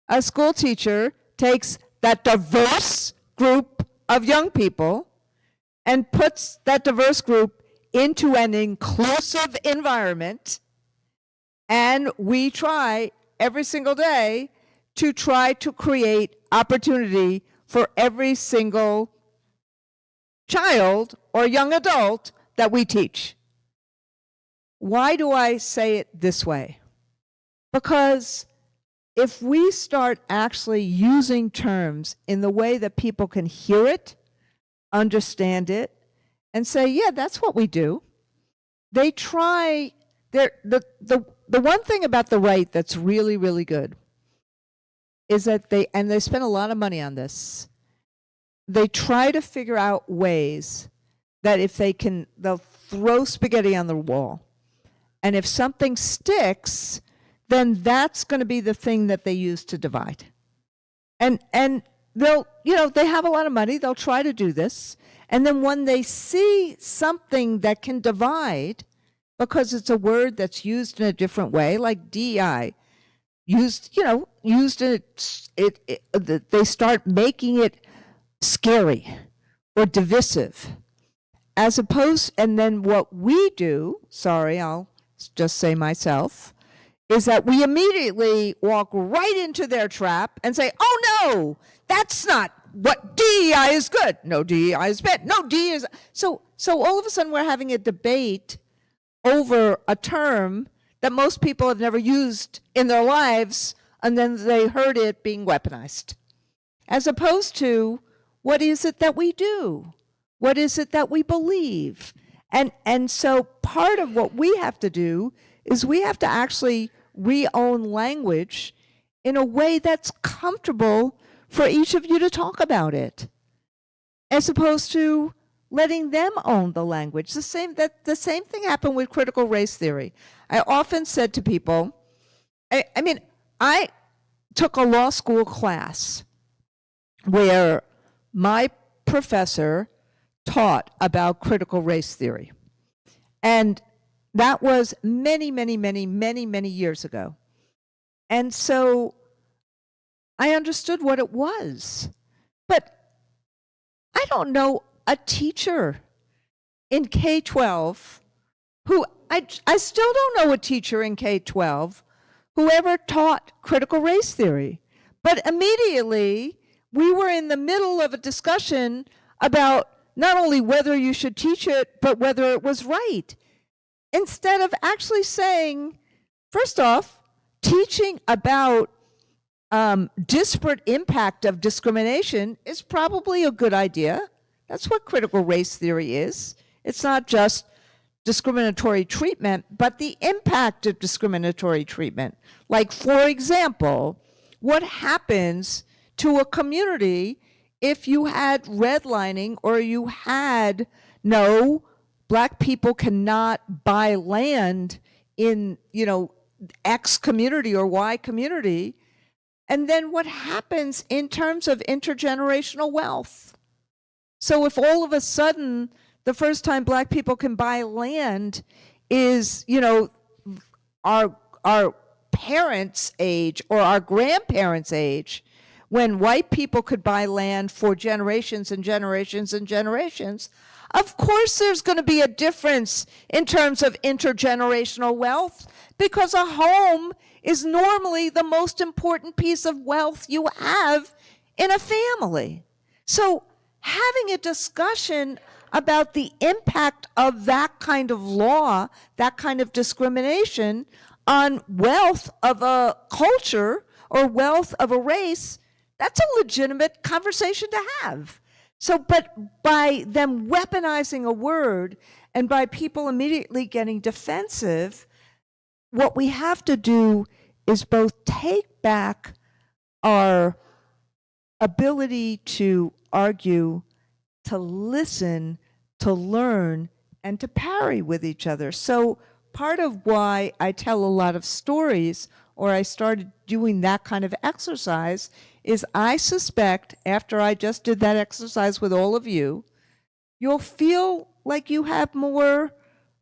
A school teacher takes that diverse group of young people and puts that diverse group into an inclusive environment, and we try every single day to try to create opportunity for every single child or young adult that we teach. Why do I say it this way? Because if we start actually using terms in the way that people can hear it, understand it, and say, yeah, that's what we do, they try, the one thing about the right that's really, really good is that they spend a lot of money on this, they try to figure out ways that if they'll throw spaghetti on the wall, and if something sticks, then that's going to be the thing that they use to divide. And they'll, they have a lot of money, they'll try to do this, and then when they see something that can divide, because it's a word that's used in a different way, like DEI, they start making it scary or divisive, as opposed, and then what we do, sorry, I'll just say myself, is that we immediately walk right into their trap and say, oh no, that's not what DEI is good. No, DEI is bad. No, DEI is... So all of a sudden we're having a debate over a term that most people have never used in their lives, and then they heard it being weaponized. As opposed to, what is it that we do? What is it that we believe? And so part of what we have to do is we have to actually re-own language in a way that's comfortable for each of you to talk about it, as opposed to letting them own the language. The same thing happened with critical race theory. I often said to people, I took a law school class where my professor taught about critical race theory. And that was many, many, many, many, many years ago. And so I understood what it was. But I don't know a teacher in K-12 who, I still don't know a teacher in K-12 who ever taught critical race theory. But immediately, we were in the middle of a discussion about not only whether you should teach it, but whether it was right. Instead of actually saying, first off, teaching about disparate impact of discrimination is probably a good idea. That's what critical race theory is. It's not just discriminatory treatment, but the impact of discriminatory treatment. Like, for example, what happens to a community if you had redlining or you had, no, black people cannot buy land in, X community or Y community. And then what happens in terms of intergenerational wealth? So if all of a sudden the first time black people can buy land is, our parents' age or our grandparents' age, when white people could buy land for generations and generations and generations, of course there's going to be a difference in terms of intergenerational wealth, because a home is normally the most important piece of wealth you have in a family. So having a discussion about the impact of that kind of law, that kind of discrimination on wealth of a culture or wealth of a race, that's a legitimate conversation to have. So, but by them weaponizing a word and by people immediately getting defensive, what we have to do is both take back our ability to argue, to listen, to learn, and to parry with each other. So part of why I tell a lot of stories, or I started doing that kind of exercise, is I suspect after I just did that exercise with all of you, you'll feel like you have more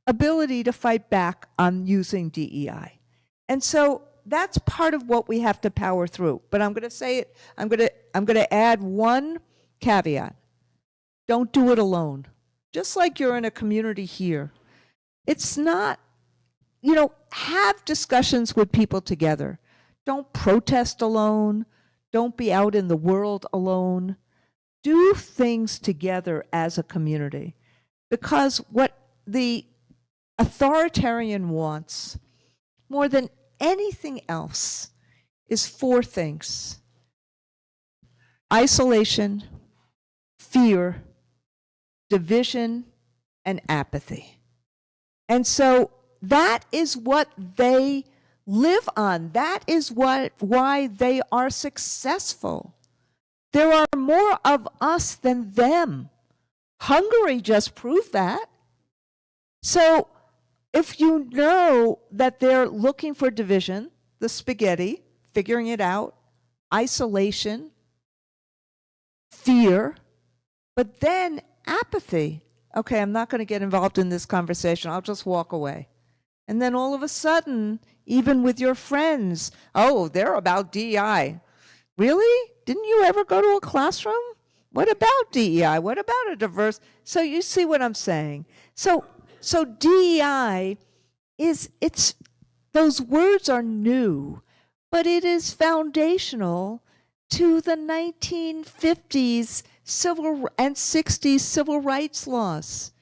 ability to fight back on using DEI. And so that's part of what we have to power through. But I'm going to say it, I'm going to add one caveat. Don't do it alone. Just like you're in a community here. It's not, have discussions with people together. Don't protest alone. Don't be out in the world alone. Do things together as a community. Because what the authoritarian wants more than anything else is four things: isolation, fear, division, and apathy. And so that is what they live on. That is why they are successful. There are more of us than them. Hungary just proved that. So if you know that they're looking for division, the spaghetti, figuring it out, isolation, fear, but then apathy. Okay, I'm not going to get involved in this conversation. I'll just walk away. And then all of a sudden, even with your friends, oh, they're about DEI. Really? Didn't you ever go to a classroom? What about DEI? What about a diverse? So you see what I'm saying. So DEI those words are new, but it is foundational to the 1950s and 60s civil rights laws.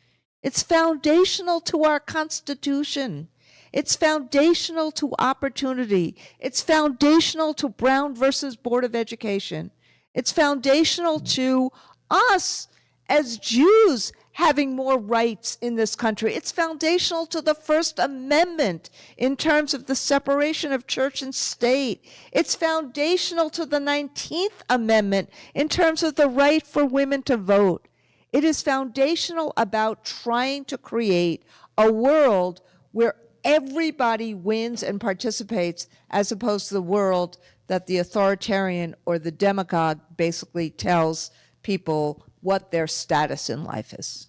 It's foundational to our Constitution. It's foundational to opportunity. It's foundational to Brown versus Board of Education. It's foundational to us as Jews having more rights in this country. It's foundational to the First Amendment in terms of the separation of church and state. It's foundational to the 19th Amendment in terms of the right for women to vote. It is foundational about trying to create a world where everybody wins and participates, as opposed to the world that the authoritarian or the demagogue basically tells people what their status in life is.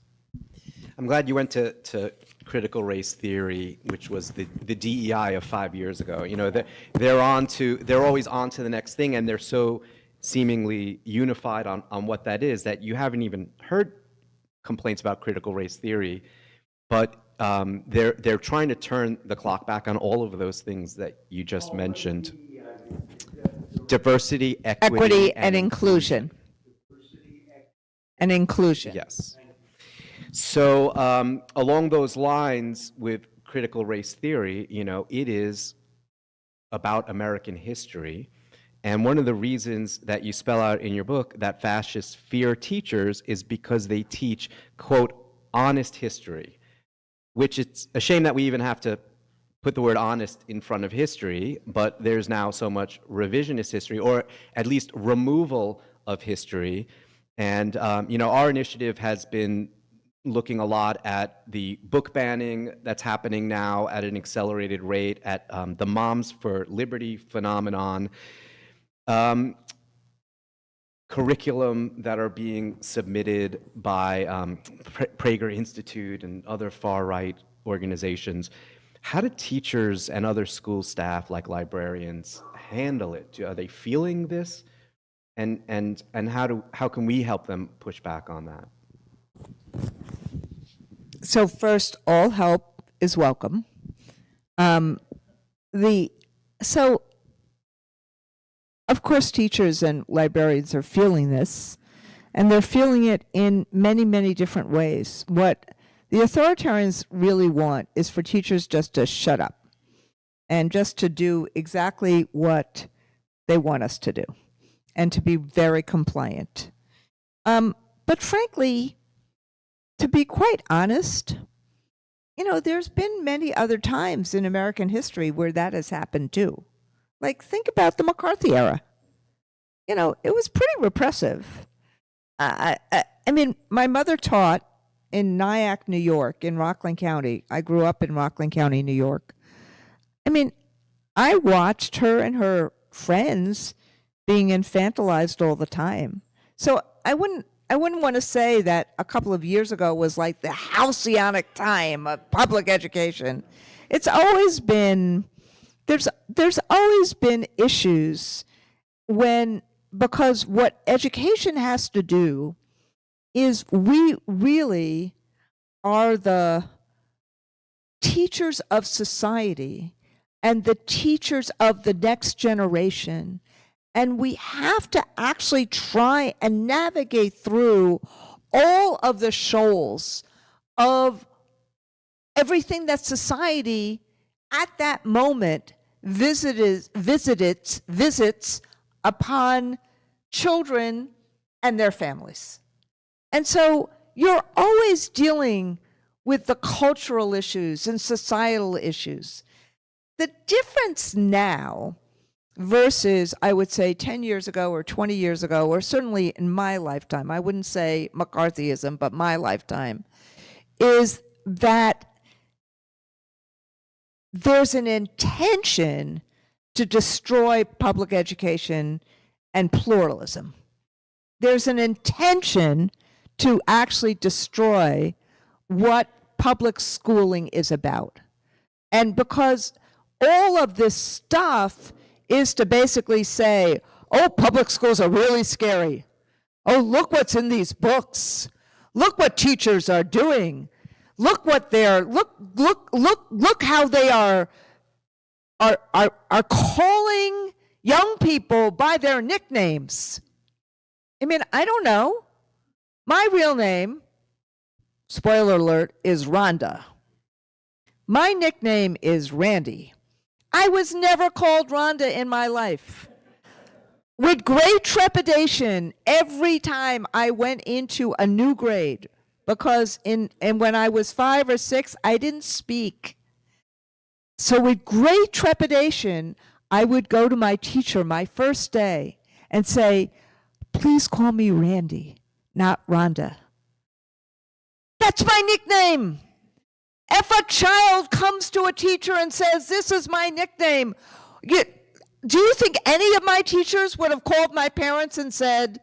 I'm glad you went to critical race theory, which was the DEI of 5 years ago. You know, they're always on to the next thing, and they're so seemingly unified on what that is that you haven't even heard complaints about critical race theory, but they're trying to turn the clock back on all of those things that you just mentioned. Diversity, equity, and inclusion. And inclusion. Yes. So along those lines with critical race theory, you know, it is about American history. And one of the reasons that you spell out in your book that fascists fear teachers is because they teach, quote, honest history, which it's a shame that we even have to put the word honest in front of history, but there's now so much revisionist history, or at least removal of history. And, you know, our initiative has been looking a lot at the book banning that's happening now at an accelerated rate, at the Moms for Liberty phenomenon, curriculum that are being submitted by Prager Institute and other far-right organizations. How do teachers and other school staff, like librarians, handle it? Are they feeling this? And how can we help them push back on that? So first, all help is welcome. Of course, teachers and librarians are feeling this, and they're feeling it in many, many different ways. What the authoritarians really want is for teachers just to shut up and just to do exactly what they want us to do and to be very compliant. But frankly, to be quite honest, you know, there's been many other times in American history where that has happened too. Like, think about the McCarthy era. You know, it was pretty repressive. I mean, my mother taught in Nyack, New York, in Rockland County. I grew up in Rockland County, New York. I mean, I watched her and her friends being infantilized all the time. So I wouldn't want to say that a couple of years ago was like the halcyon time of public education. It's always been, there's always been issues because what education has to do is we really are the teachers of society and the teachers of the next generation. And we have to actually try and navigate through all of the shoals of everything that society at that moment visits upon children and their families. And so you're always dealing with the cultural issues and societal issues. The difference now versus, I would say, 10 years ago or 20 years ago, or certainly in my lifetime, I wouldn't say McCarthyism, but my lifetime, is that there's an intention to destroy public education and pluralism. There's an intention to actually destroy what public schooling is about. And because all of this stuff is to basically say, oh, public schools are really scary. Oh, look what's in these books. Look what teachers are doing. Look what look how they are calling young people by their nicknames. I mean, I don't know. My real name, spoiler alert, is Rhonda. My nickname is Randi. I was never called Rhonda in my life. With great trepidation, every time I went into a new grade, because when I was 5 or 6, I didn't speak. So with great trepidation, I would go to my teacher my first day and say, please call me Randi, not Rhonda. That's my nickname. If a child comes to a teacher and says, this is my nickname, do you think any of my teachers would have called my parents and said,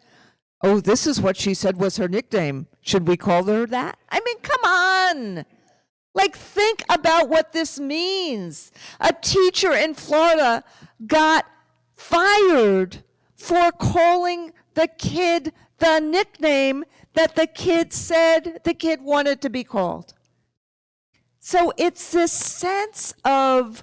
Oh, this is what she said was her nickname. Should we call her that? I mean, come on. Like, think about what this means. A teacher in Florida got fired for calling the kid the nickname that the kid said the kid wanted to be called. So it's this sense of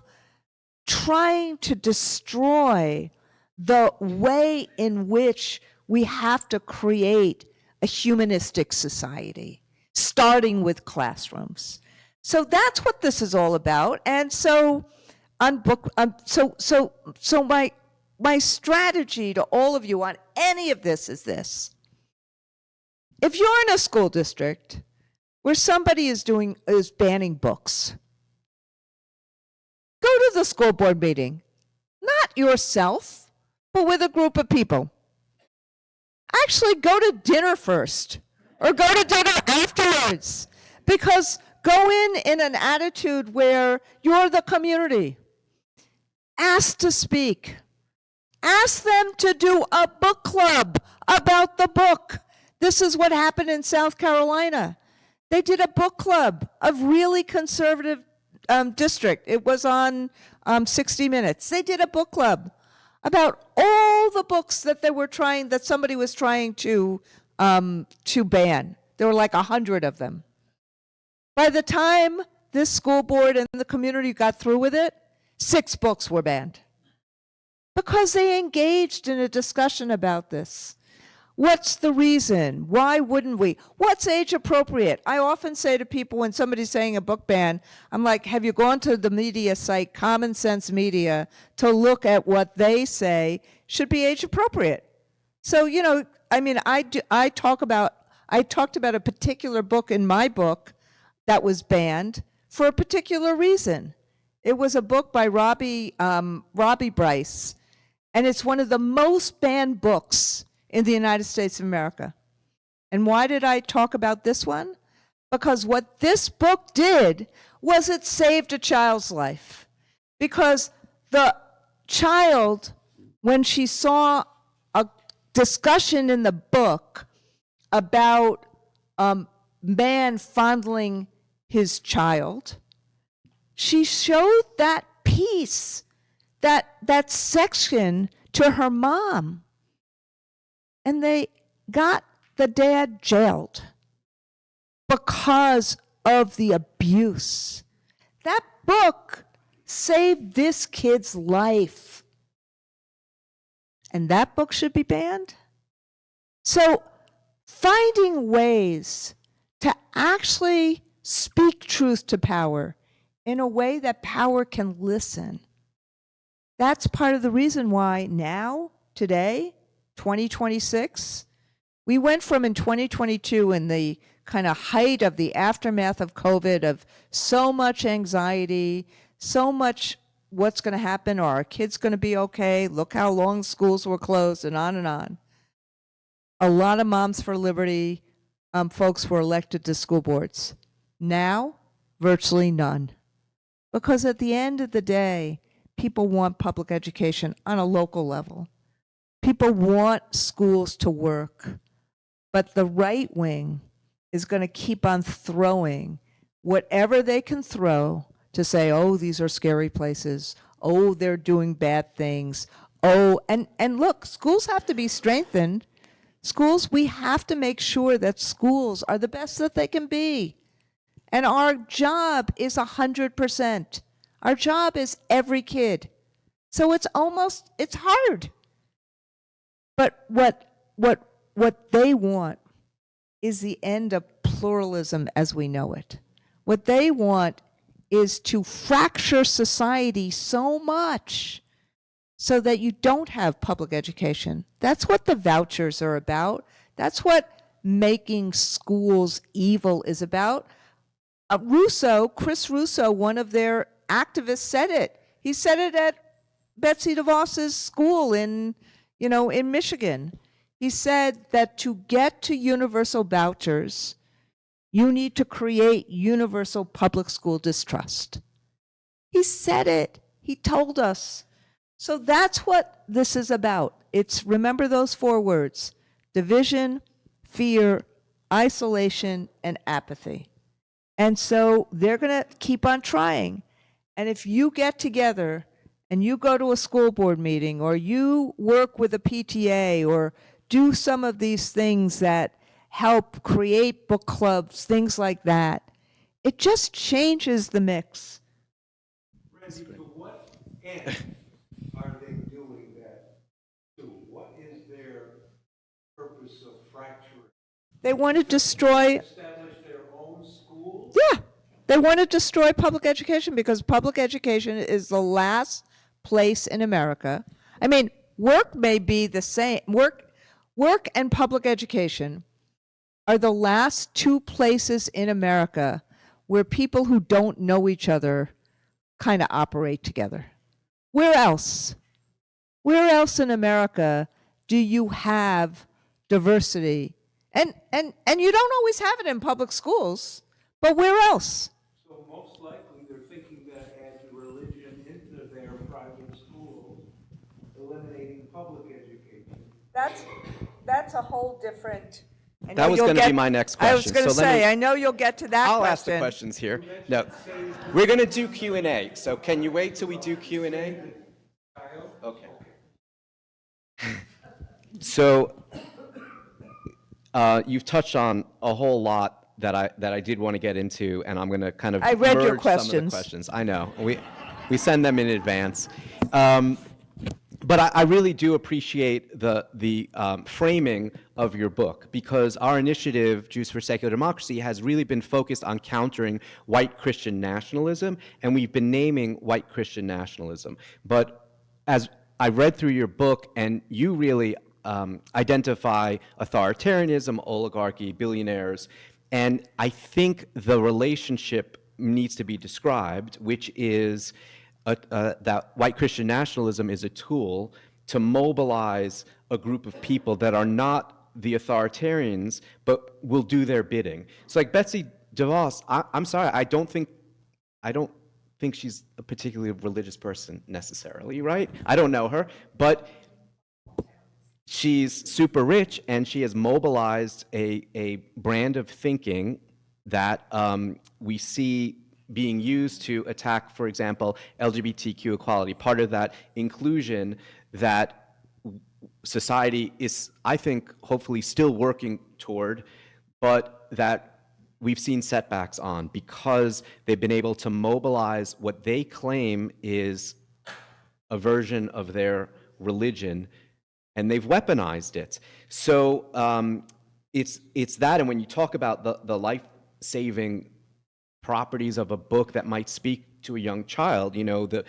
trying to destroy the way in which we have to create a humanistic society, starting with classrooms. So that's what this is all about. And so my strategy to all of you on any of this is this. If you're in a school district where somebody is banning books, go to the school board meeting, not yourself, but with a group of people. Actually, go to dinner first, or go to dinner afterwards, because go in an attitude where you're the community. Ask to speak. Ask them to do a book club about the book. This is what happened in South Carolina. They did a book club, a really conservative district. It was on 60 Minutes. They did a book club about all the books that somebody was trying to ban. There were like 100 of them. By the time this school board and the community got through with it, 6 books were banned because they engaged in a discussion about this. What's the reason? Why wouldn't we? What's age appropriate? I often say to people when somebody's saying a book ban, I'm like, have you gone to the media site, Common Sense Media, to look at what they say should be age appropriate? So, I talked about a particular book in my book that was banned for a particular reason. It was a book by Robbie Bryce, and it's one of the most banned books in the United States of America. And why did I talk about this one? Because what this book did was it saved a child's life. Because the child, when she saw a discussion in the book about a man fondling his child, she showed that piece, that section to her mom. And they got the dad jailed because of the abuse. That book saved this kid's life. And that book should be banned? So finding ways to actually speak truth to power in a way that power can listen. That's part of the reason why now, today, 2026, we went from in 2022 in the kind of height of the aftermath of COVID, of so much anxiety, so much what's going to happen, are our kids going to be okay, look how long schools were closed, and on and on. A lot of Moms for Liberty folks were elected to school boards. Now, virtually none. Because at the end of the day, people want public education on a local level. People want schools to work, but the right wing is going to keep on throwing whatever they can throw to say, oh, these are scary places. Oh, they're doing bad things. Oh, and look, schools have to be strengthened. Schools, we have to make sure that schools are the best that they can be. And our job is 100%. Our job is every kid. So it's hard. But what they want is the end of pluralism as we know it. What they want is to fracture society so much so that you don't have public education. That's what the vouchers are about. That's what making schools evil is about. Chris Russo, one of their activists, said it. He said it at Betsy DeVos's school in Michigan. He said that to get to universal vouchers, you need to create universal public school distrust. He said it. He told us. So that's what this is about. Remember those 4 words: division, fear, isolation, and apathy. And so they're going to keep on trying. And if you get together and you go to a school board meeting, or you work with a PTA, or do some of these things that help create book clubs, things like that, it just changes the mix. Randy, to what end are they doing that to? What is their purpose of fracturing? They want to destroy. Establish their own schools? Yeah, they want to destroy public education, because public education is the last place in America. I mean, work may be the same. Work and public education are the last two places in America where people who don't know each other kind of operate together. Where else? Where else in America do you have diversity? And you don't always have it in public schools, but where else? So most likely they're thinking that add religion into their private schools, eliminating public education. That's a whole different. That was going to be my next question. I was going to say, I know you'll get to that I'll question. ask the questions here. No, we're going to do Q&A. So can you wait till we do Q&A? Okay. So you've touched on a whole lot that I did want to get into, and I'm going to kind of I read your merge questions. some of the questions. I know. We send them in advance. But I really do appreciate the framing of your book, because our initiative, Jews for Secular Democracy, has really been focused on countering white Christian nationalism, and we've been naming white Christian nationalism. But as I read through your book, and you really identify authoritarianism, oligarchy, billionaires, and I think the relationship needs to be described, which is that white Christian nationalism is a tool to mobilize a group of people that are not the authoritarians, but will do their bidding. So like Betsy DeVos, I'm sorry, I don't think she's a particularly religious person necessarily, right? I don't know her, but she's super rich, and she has mobilized a brand of thinking that we see being used to attack, for example, LGBTQ equality, part of that inclusion that society is, I think, hopefully still working toward, but that we've seen setbacks on because they've been able to mobilize what they claim is a version of their religion, and they've weaponized it. So it's that, and when you talk about the life-saving properties of a book that might speak to a young child, you know, the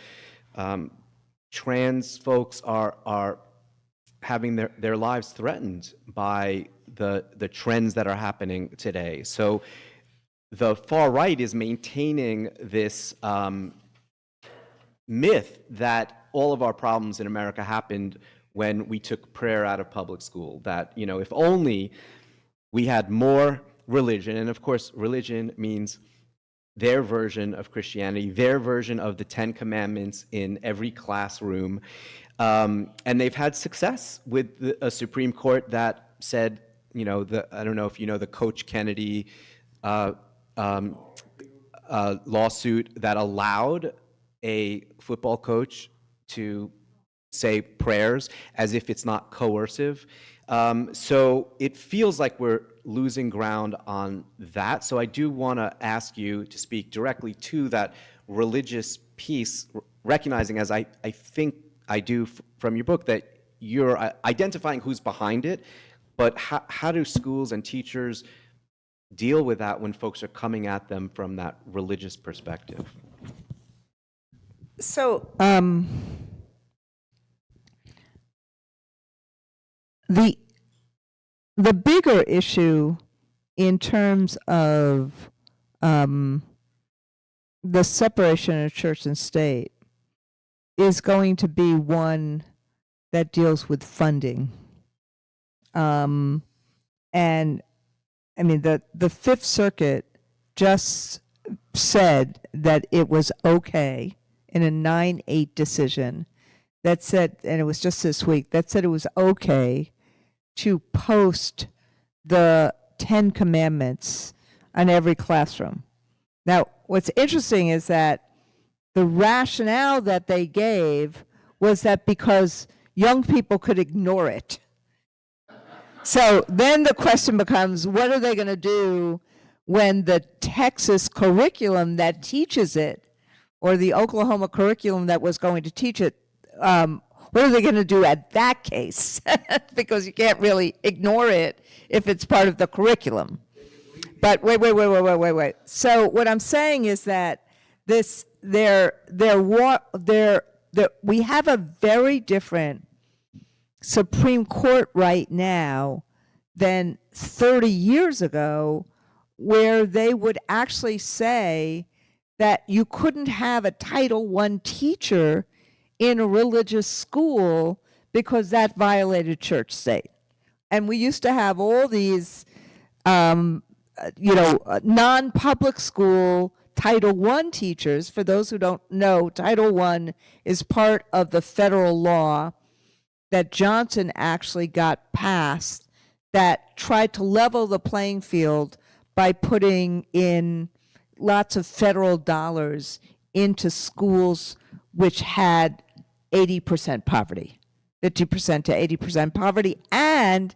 trans folks are having their lives threatened by the trends that are happening today. So the far right is maintaining this myth that all of our problems in America happened when we took prayer out of public school, that, you know, if only we had more religion, and of course religion means their version of Christianity, their version of the Ten Commandments in every classroom. And they've had success with a Supreme Court that said, you know, I don't know if you know the Coach Kennedy lawsuit that allowed a football coach to say prayers as if it's not coercive. So it feels like we're losing ground on that. So I do want to ask you to speak directly to that religious piece, recognizing, as I think I do from your book, that you're identifying who's behind it, but how do schools and teachers deal with that when folks are coming at them from that religious perspective? So the bigger issue in terms of the separation of church and state is going to be one that deals with funding. And I mean, the Fifth Circuit just said that it was okay in a 9-8 decision that said, and it was just this week, that said it was okay to post the 10 Commandments on every classroom. Now, what's interesting is that the rationale that they gave was that because young people could ignore it. So then the question becomes, what are they going to do when the Texas curriculum that teaches it, or the Oklahoma curriculum that was going to teach it, what are they going to do at that case? Because you can't really ignore it if it's part of the curriculum. But wait. So what I'm saying is that we have a very different Supreme Court right now than 30 years ago, where they would actually say that you couldn't have a Title I teacher in a religious school because that violated church state. And we used to have all these, non-public school Title I teachers. For those who don't know, Title I is part of the federal law that Johnson actually got passed that tried to level the playing field by putting in lots of federal dollars into schools which had 80% poverty, 50% to 80% poverty. And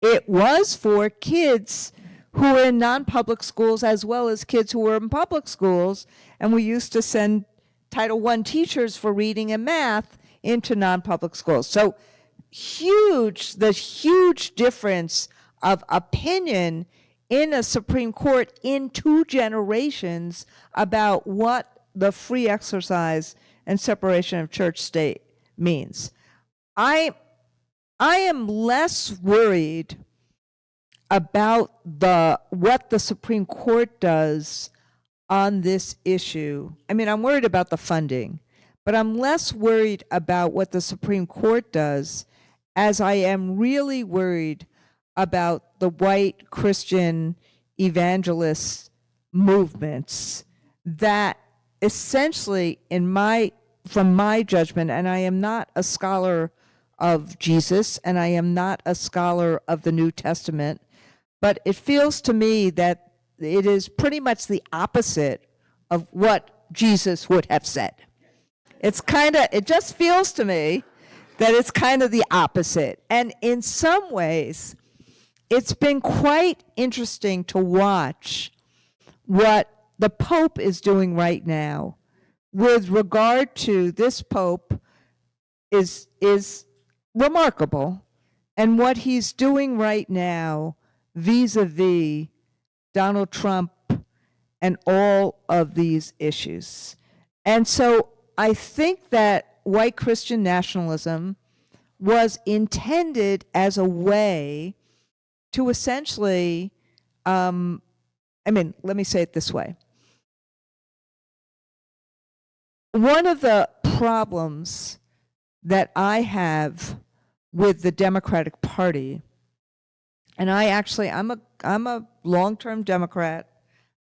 it was for kids who were in non-public schools as well as kids who were in public schools. And we used to send Title I teachers for reading and math into non-public schools. So the huge difference of opinion in a Supreme Court in 2 generations about what the free exercise and separation of church state means. I am less worried about what the Supreme Court does on this issue. I mean, I'm worried about the funding, but I'm less worried about what the Supreme Court does as I am really worried about the white Christian evangelist movements that essentially, from my judgment, and I am not a scholar of Jesus and I am not a scholar of the New Testament, but it feels to me that it is pretty much the opposite of what Jesus would have said. It just feels to me that it's kind of the opposite. And in some ways, it's been quite interesting to watch what the Pope is doing right now with regard to this Pope is remarkable. And what he's doing right now vis-a-vis Donald Trump and all of these issues. And so I think that white Christian nationalism was intended as a way to essentially, let me say it this way. One of the problems that I have with the Democratic Party, and I'm a long-term Democrat.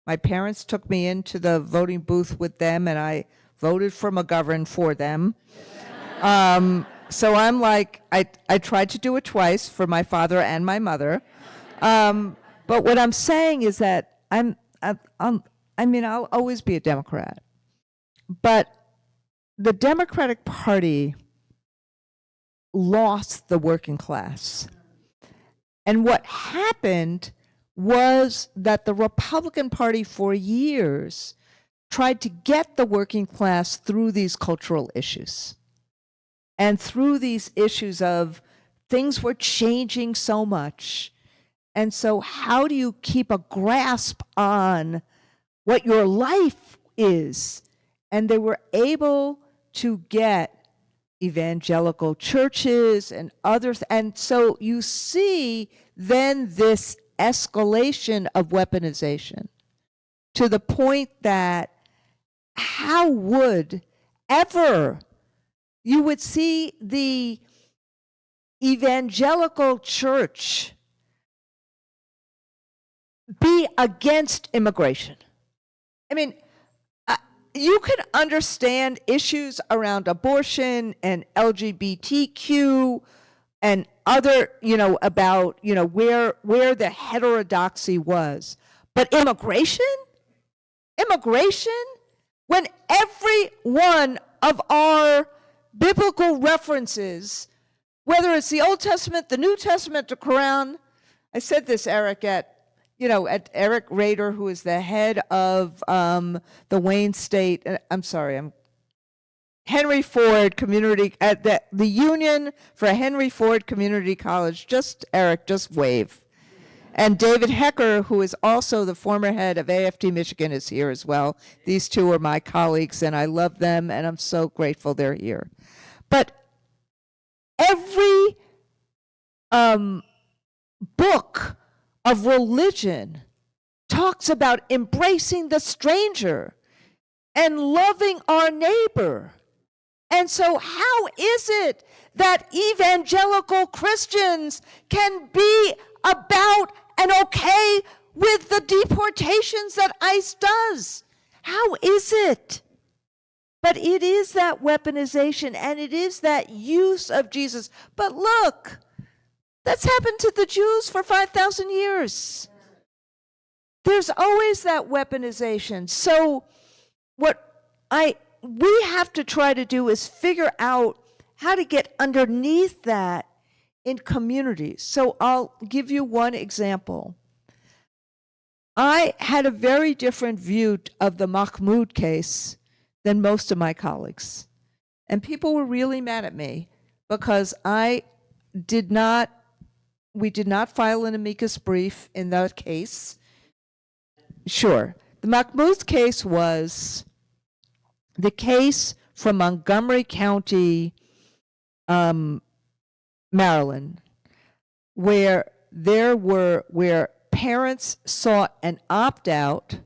My parents took me into the voting booth with them, and I voted for McGovern for them. So I'm like, I tried to do it twice for my father and my mother. But what I'm saying is that I'll always be a Democrat. But the Democratic Party lost the working class. And what happened was that the Republican Party for years tried to get the working class through these cultural issues and through these issues of things were changing so much. And so how do you keep a grasp on what your life is? And they were able to get evangelical churches and others. And so you see then this escalation of weaponization to the point that how would ever you would see the evangelical church be against immigration? I mean, you can understand issues around abortion and LGBTQ and other, about, where the heterodoxy was. But immigration? Immigration? When every one of our biblical references, whether it's the Old Testament, the New Testament, the Quran, I said this, Eric, at Eric Rader, who is the head of the Wayne State, Henry Ford Community, at the Union for Henry Ford Community College. Eric, just wave. And David Hecker, who is also the former head of AFT Michigan, is here as well. These two are my colleagues, and I love them, and I'm so grateful they're here. But every book of religion talks about embracing the stranger and loving our neighbor. And so how is it that evangelical Christians can be about and okay with the deportations that ICE does? How is it? But it is that weaponization, and it is that use of Jesus. But look, that's happened to the Jews for 5,000 years. There's always that weaponization. So what we have to try to do is figure out how to get underneath that in communities. So I'll give you one example. I had a very different view of the Mahmoud case than most of my colleagues. And people were really mad at me because we did not file an amicus brief in that case. Sure. The Mahmoud case was the case from Montgomery County, Maryland, where parents sought an opt-out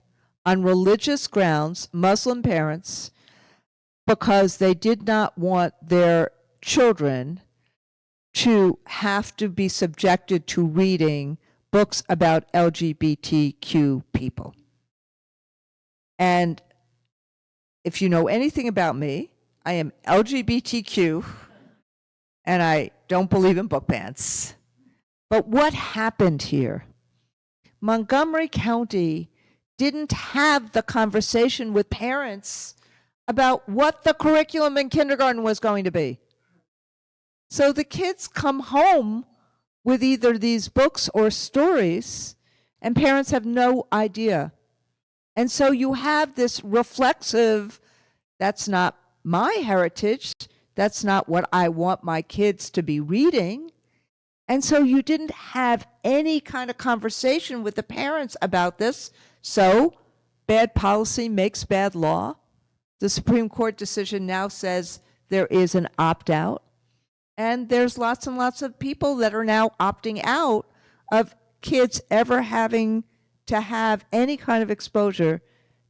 on religious grounds, Muslim parents, because they did not want their children to have to be subjected to reading books about LGBTQ people. And if you know anything about me, I am LGBTQ, and I don't believe in book bans. But what happened here? Montgomery County didn't have the conversation with parents about what the curriculum in kindergarten was going to be. So the kids come home with either these books or stories, and parents have no idea. And so you have this reflexive, that's not my heritage, that's not what I want my kids to be reading. And so you didn't have any kind of conversation with the parents about this. So bad policy makes bad law. The Supreme Court decision now says there is an opt-out. And there's lots and lots of people that are now opting out of kids ever having to have any kind of exposure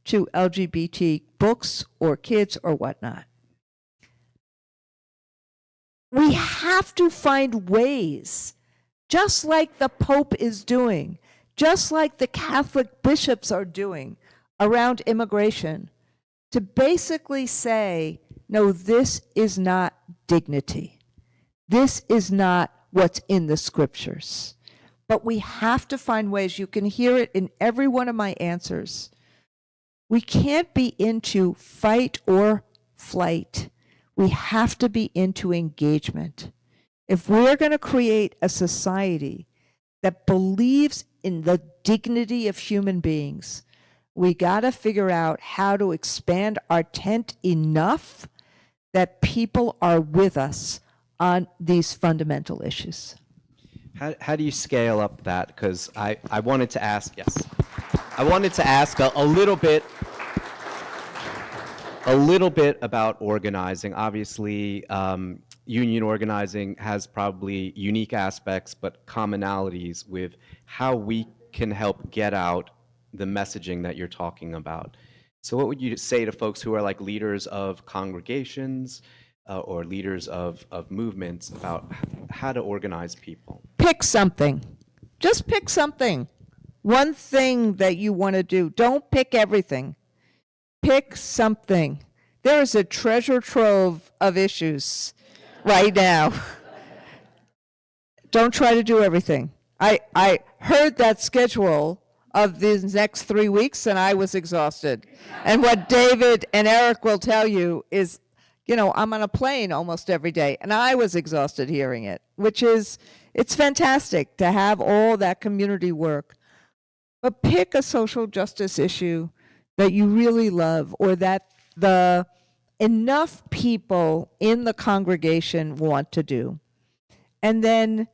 to LGBT books or kids or whatnot. We have to find ways, just like the Pope is doing, just like the Catholic bishops are doing around immigration, to basically say, no, this is not dignity. This is not what's in the scriptures. But we have to find ways. You can hear it in every one of my answers. We can't be into fight or flight. We have to be into engagement. If we're going to create a society that believes in the dignity of human beings, we got to figure out how to expand our tent enough that people are with us on these fundamental issues. How do you scale up that? Because I wanted to ask, yes. I wanted to ask a little bit about organizing. Obviously, union organizing has probably unique aspects, but commonalities with how we can help get out the messaging that you're talking about. So what would you say to folks who are like leaders of congregations or leaders of movements about how to organize people? Pick something. Just pick something. One thing that you want to do. Don't pick everything. Pick something. There is a treasure trove of issues right now. don't try to do everything. I heard that schedule of these next 3 weeks and I was exhausted. And what David and Eric will tell you is, you know, I'm on a plane almost every day and I was exhausted hearing it, which is, it's fantastic to have all that community work. But pick a social justice issue that you really love or that the enough people in the congregation want to do. And then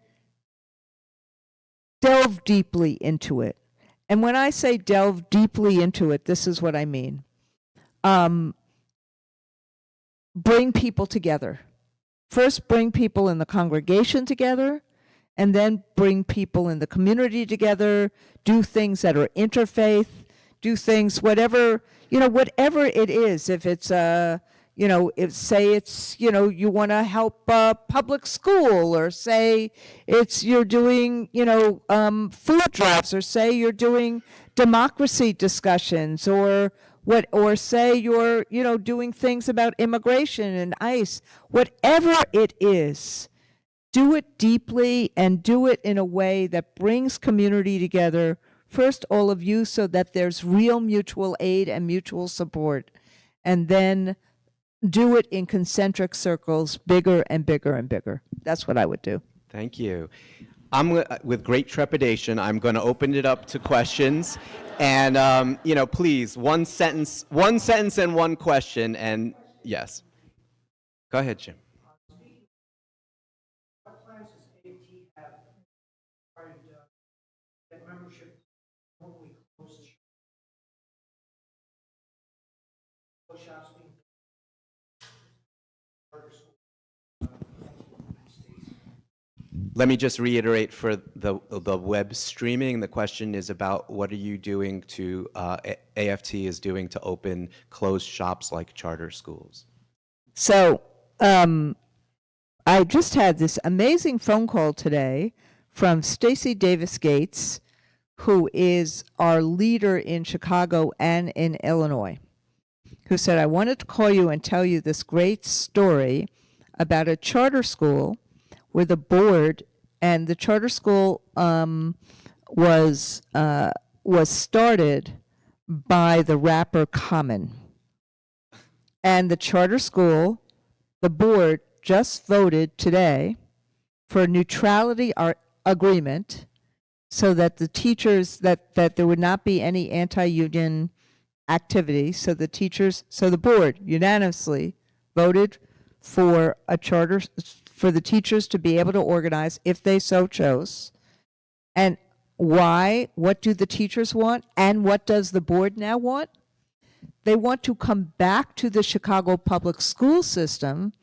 delve deeply into it. And when I say delve deeply into it, this is what I mean. Bring people together. First, bring people in the congregation together, and then bring people in the community together, do things that are interfaith, do things, whatever, you know, whatever it is. If it's you know, if say it's, you know, you want to help public school, or say it's you're doing, you know, food drives, or say you're doing democracy discussions, or what, or say you're, you know, doing things about immigration and ICE, whatever it is, do it deeply and do it in a way that brings community together. First, all of you, so that there's real mutual aid and mutual support, and then do it in concentric circles, bigger and bigger and bigger. That's what I would do. Thank you. With great trepidation, I'm going to open it up to questions. And, you know, please, one sentence and one question. And yes. Go ahead, Jim. What plans does AFT have regarding that membership normally closes shops being charter school? Let me just reiterate for the web streaming. The question is about what are you doing to, AFT is doing to open closed shops like charter schools? So I just had this amazing phone call today from Stacey Davis Gates, who is our leader in Chicago and in Illinois, who said, I wanted to call you and tell you this great story about a charter school where the board, and the charter school was started by the rapper Common. And the charter school, the board just voted today for a neutrality agreement so that the teachers, that there would not be any anti-union activity. So the board unanimously voted for a charter, for the teachers to be able to organize if they so chose. And why? What do the teachers want? And what does the board now want? They want to come back to the Chicago public school system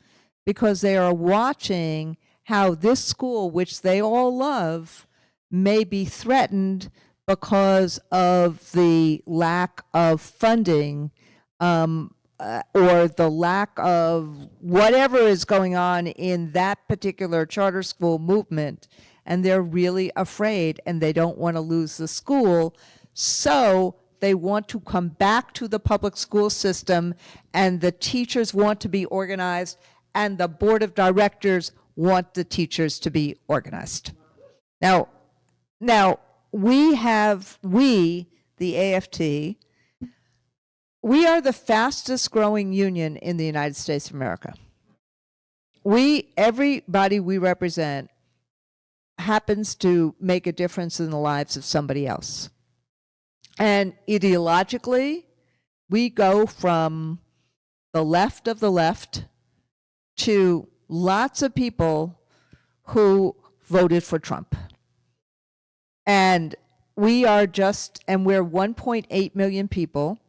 because they are watching how this school, which they all love, may be threatened because of the lack of funding or the lack of whatever is going on in that particular charter school movement. And they're really afraid and they don't want to lose the school. So they want to come back to the public school system, and the teachers want to be organized, and the board of directors want the teachers to be organized. Now we, the AFT, we are the fastest growing union in the United States of America. Everybody we represent happens to make a difference in the lives of somebody else. And ideologically, we go from the left of the left to lots of people who voted for Trump. And we're 1.8 million people.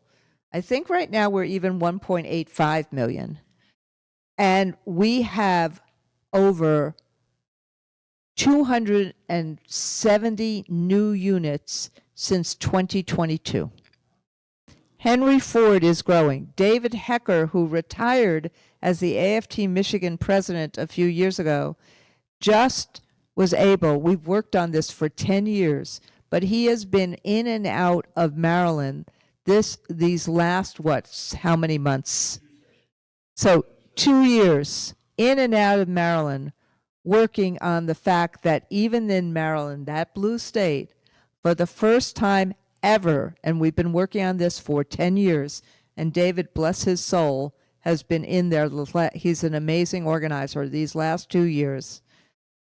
I think right now we're even 1.85 million. And we have over 270 new units since 2022. Henry Ford is growing. David Hecker, who retired as the AFT Michigan president a few years ago, just was able, we've worked on this for 10 years, but he has been in and out of Maryland these last, how many months? So 2 years in and out of Maryland, working on the fact that even in Maryland, that blue state, for the first time ever, and we've been working on this for 10 years, and David, bless his soul, has been in there. He's an amazing organizer these last 2 years,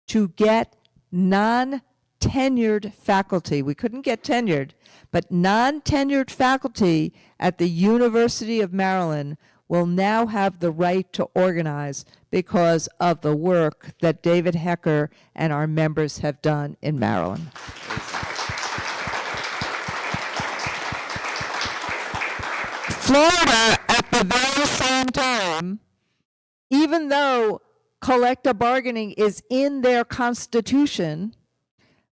to get non-tenured faculty. We couldn't get tenured, but non-tenured faculty at the University of Maryland will now have the right to organize because of the work that David Hecker and our members have done in Maryland. Florida, at the very same time, even though collective bargaining is in their constitution,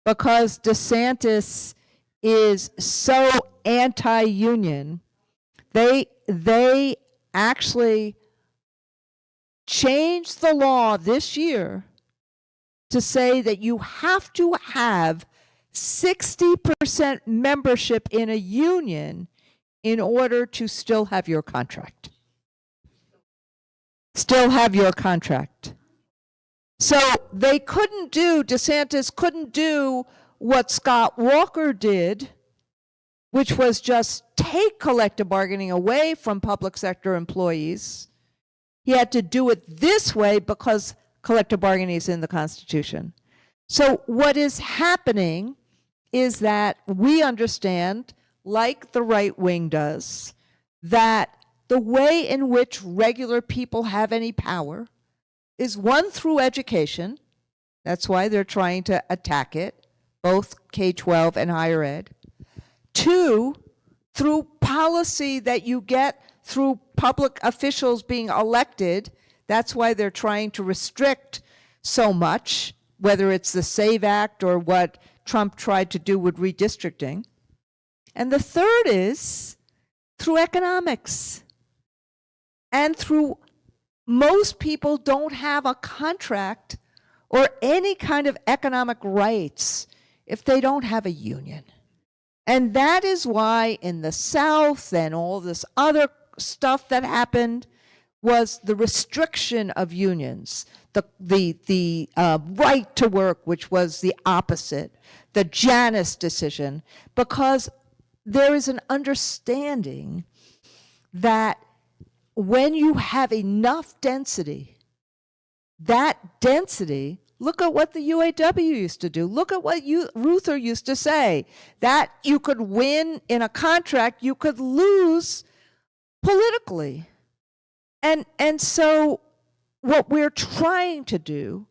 because DeSantis is so anti-union, they actually changed the law this year to say that you have to have 60% membership in a union in order to still have your contract. Still have your contract. So DeSantis couldn't do what Scott Walker did, which was just take collective bargaining away from public sector employees. He had to do it this way because collective bargaining is in the Constitution. So what is happening is that we understand, like the right wing does, that the way in which regular people have any power is one, through education. That's why they're trying to attack it, both K-12 and higher ed. Two, through policy that you get through public officials being elected. That's why they're trying to restrict so much, whether it's the SAVE Act or what Trump tried to do with redistricting. And the third is through economics. And through, most people don't have a contract or any kind of economic rights if they don't have a union. And that is why in the South and all this other stuff that happened was the restriction of unions, the right to work, which was the opposite, the Janus decision, because there is an understanding that when you have enough density, that density, look at what the UAW used to do. Look at what Ruther used to say, that you could win in a contract, you could lose politically. And so what we're trying to do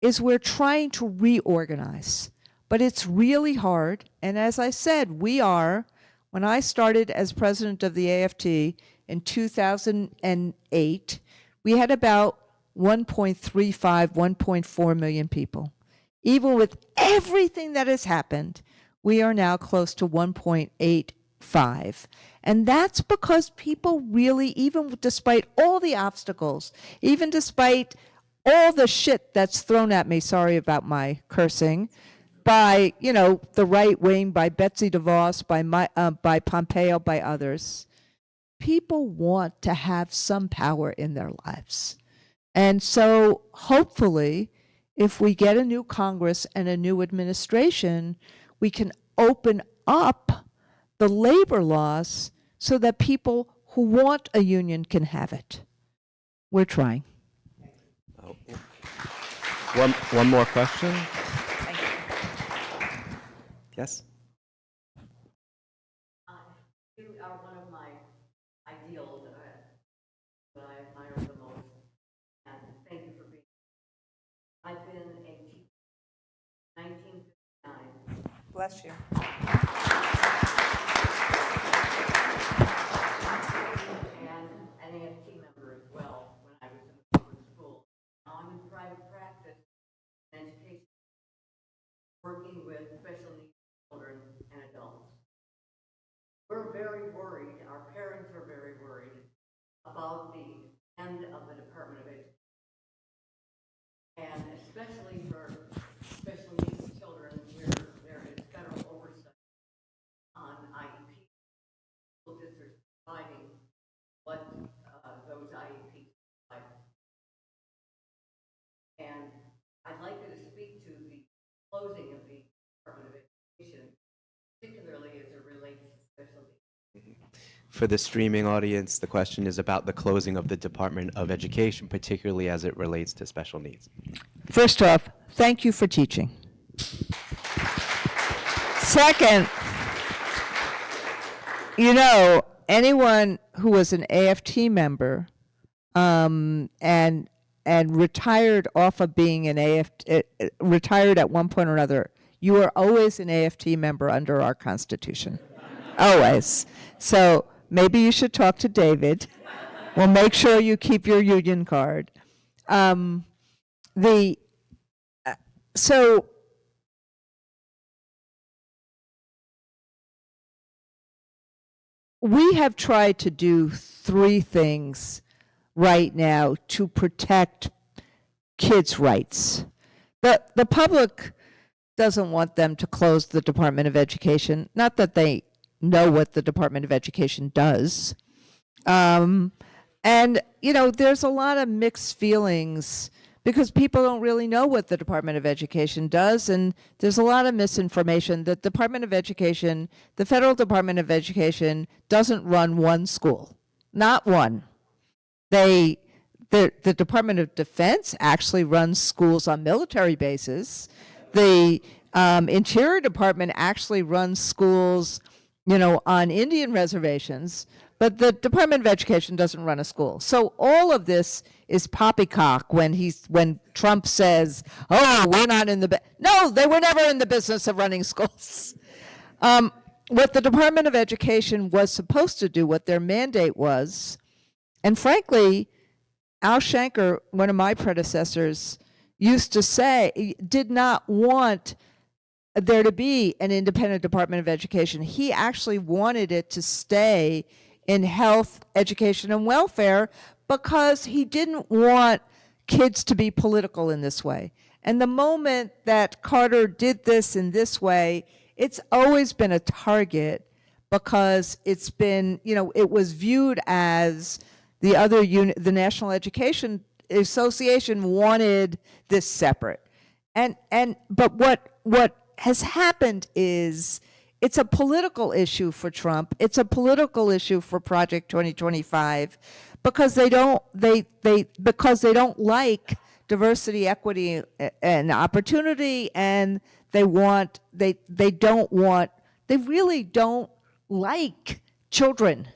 is we're trying to reorganize. But it's really hard. And as I said, when I started as president of the AFT in 2008, we had about 1.35, 1.4 million people. Even with everything that has happened, we are now close to 1.85. And that's because people really, even despite all the obstacles, even despite all the shit that's thrown at me, sorry about my cursing, by, the right wing, by Betsy DeVos, by Pompeo, by others, people want to have some power in their lives. And so hopefully, if we get a new Congress and a new administration, we can open up the labor laws so that people who want a union can have it. We're trying. Oh. One more question. Yes? You are one of my ideals that I admire the most, and thank you for being here. I've been a teacher since 1959. Bless you. And an AFT member as well when I was in the public school. Now I'm in private practice and education, working with special needs children and adults. We're very worried, our parents are very worried about the end of the Department of Education. And especially for special needs children where there is federal oversight on IEP. School districts providing what those IEPs provide. And I'd closing of the Department of Education, particularly as it relates to special needs. For the streaming audience, the question is about the closing of the Department of Education, particularly as it relates to special needs. First off, thank you for teaching. Second, you know, anyone who was an AFT member and retired off of being an AFT, retired at one point or another, you are always an AFT member under our Constitution. Always. So maybe you should talk to David. We'll make sure you keep your union card. So we have tried to do three things right now to protect kids' rights. The public doesn't want them to close the Department of Education, not that they know what the Department of Education does. And, you know, there's a lot of mixed feelings because people don't really know what the Department of Education does, and there's a lot of misinformation. The Department of Education, the Federal Department of Education, doesn't run one school, not one. The Department of Defense actually runs schools on military bases. The Interior Department actually runs schools, you know, on Indian reservations, but the Department of Education doesn't run a school. So all of this is poppycock when Trump says, "Oh, we're not in the no, they were never in the business of running schools." What the Department of Education was supposed to do, what their mandate was, and frankly, Al Shanker, one of my predecessors, used to say, did not want there to be an independent Department of Education. He actually wanted it to stay in health, education, and welfare because he didn't want kids to be political in this way. And the moment that Carter did this in this way, it's always been a target because it's been, you know, it was viewed as the other unit, the National Education Association wanted this separate. But what has happened is it's a political issue for Trump. It's a political issue for Project 2025 because they don't like diversity, equity, and opportunity, and they really don't like children.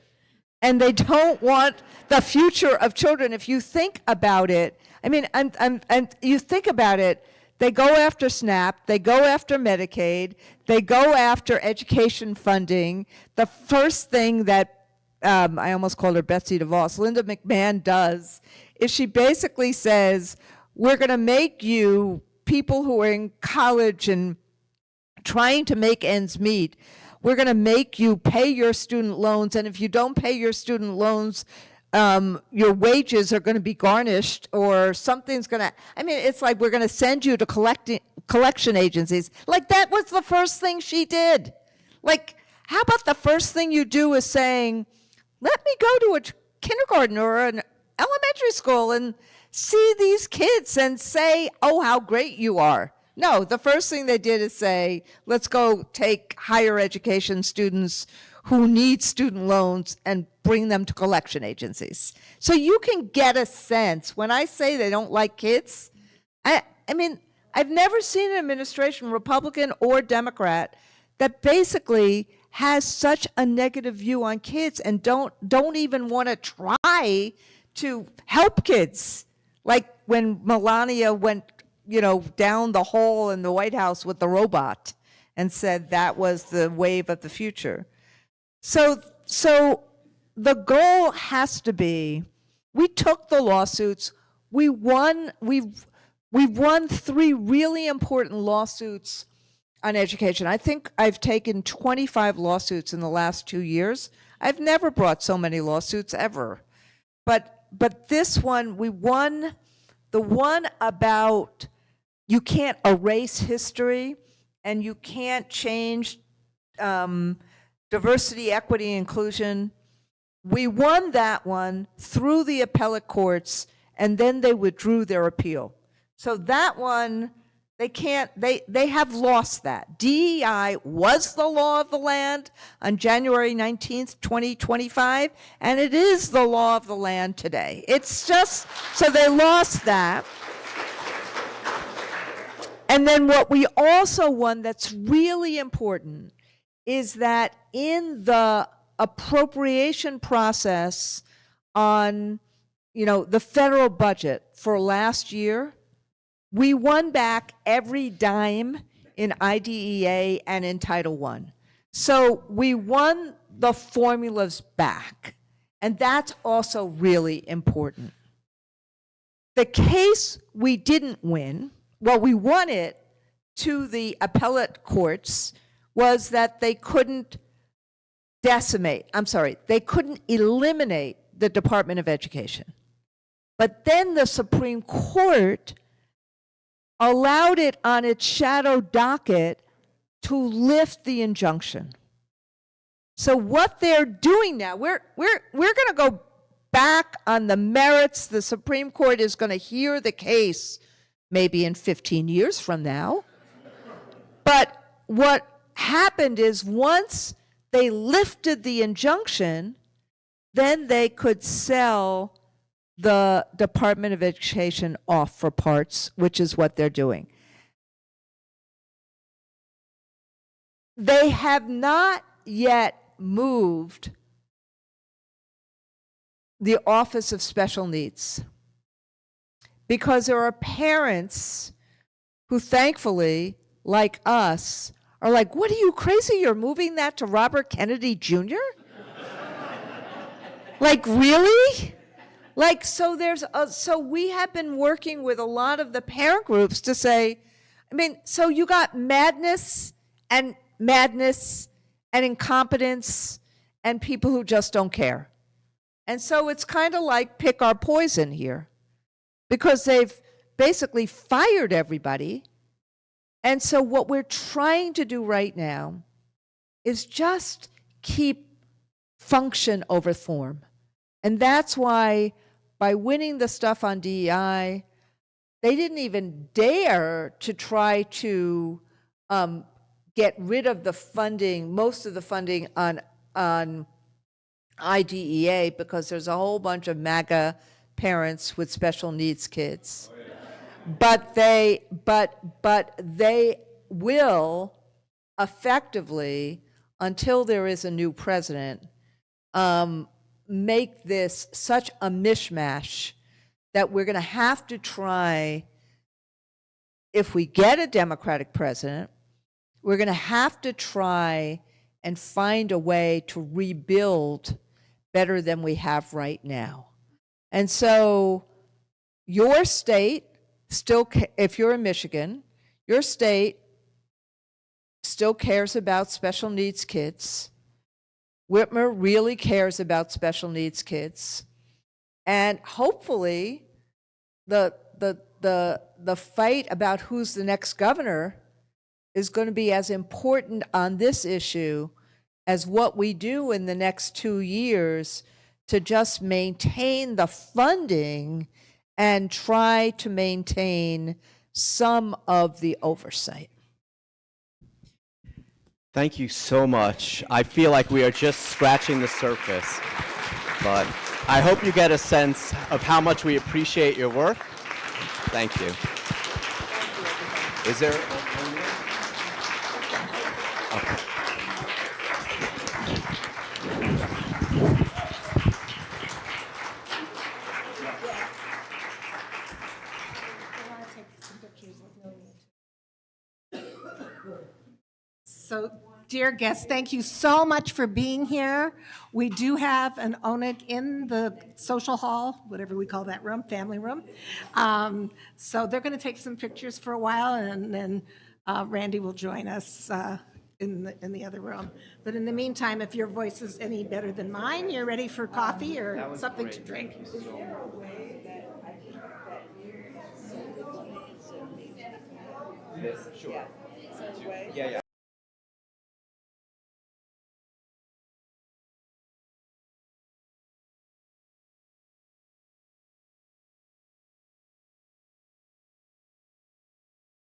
And they don't want the future of children. If you think about it, I mean, and you think about it, they go after SNAP, they go after Medicaid, they go after education funding. The first thing that, I almost called her Betsy DeVos, Linda McMahon does, is she basically says, we're gonna make you, people who are in college and trying to make ends meet, we're going to make you pay your student loans, and if you don't pay your student loans, your wages are going to be garnished, or something's going to, I mean, it's like we're going to send you to collection agencies. Like, that was the first thing she did. Like, how about the first thing you do is saying, let me go to a kindergarten or an elementary school and see these kids and say, oh, how great you are. No, the first thing they did is say, let's go take higher education students who need student loans and bring them to collection agencies. So you can get a sense, when I say they don't like kids, I mean, I've never seen an administration, Republican or Democrat, that basically has such a negative view on kids and don't even want to try to help kids. Like when Melania went, you know, down the hall in the White House with the robot and said that was the wave of the future. So the goal has to be, we took the lawsuits, we've won 3 really important lawsuits on education. I think I've taken 25 lawsuits in the last 2 years. I've never brought so many lawsuits ever. But this one, we won the one about you can't erase history and you can't change diversity, equity, inclusion. We won that one through the appellate courts, and then they withdrew their appeal. So that one, They have lost that. DEI was the law of the land on January 19th, 2025, and it is the law of the land today. It's just, so they lost that. And then what we also won that's really important is that in the appropriation process on, the federal budget for last year, we won back every dime in IDEA and in Title I. So we won the formulas back, and that's also really important. The case we didn't win, well, we won it to the appellate courts, was that they couldn't they couldn't eliminate the Department of Education. But then the Supreme Court allowed it on its shadow docket to lift the injunction. So what they're doing now, we're going to go back on the merits. The Supreme Court is going to hear the case maybe in 15 years from now. But what happened is once they lifted the injunction, then they could sell the Department of Education off for parts, which is what they're doing. They have not yet moved the Office of Special Needs because there are parents who thankfully, like us, are like, what are you crazy? You're moving that to Robert Kennedy Jr.? Like, really? Like, so so we have been working with a lot of the parent groups to say, so you got madness and incompetence and people who just don't care. And so it's kind of like pick our poison here because they've basically fired everybody. And so what we're trying to do right now is just keep function over form. And that's why by winning the stuff on DEI, they didn't even dare to try to get rid of the funding, most of the funding on IDEA, because there's a whole bunch of MAGA parents with special needs kids. But they will effectively, until there is a new president, make this such a mishmash that we're going to have to try, if we get a Democratic president, we're going to have to try and find a way to rebuild better than we have right now. And so your state still, if you're in Michigan, your state still cares about special needs kids. Whitmer really cares about special needs kids. And hopefully the fight about who's the next governor is going to be as important on this issue as what we do in the next 2 years to just maintain the funding and try to maintain some of the oversight. Thank you so much. I feel like we are just scratching the surface, but I hope you get a sense of how much we appreciate your work. Thank you. Is there? Okay. So, dear guests, thank you so much for being here. We do have an ONIC in the social hall, whatever we call that room, family room. So they're going to take some pictures for a while, and then Randi will join us in the other room. But in the meantime, if your voice is any better than mine, you're ready for coffee or something to drink. Is there a way that I can that you're Yes, sure. Yeah,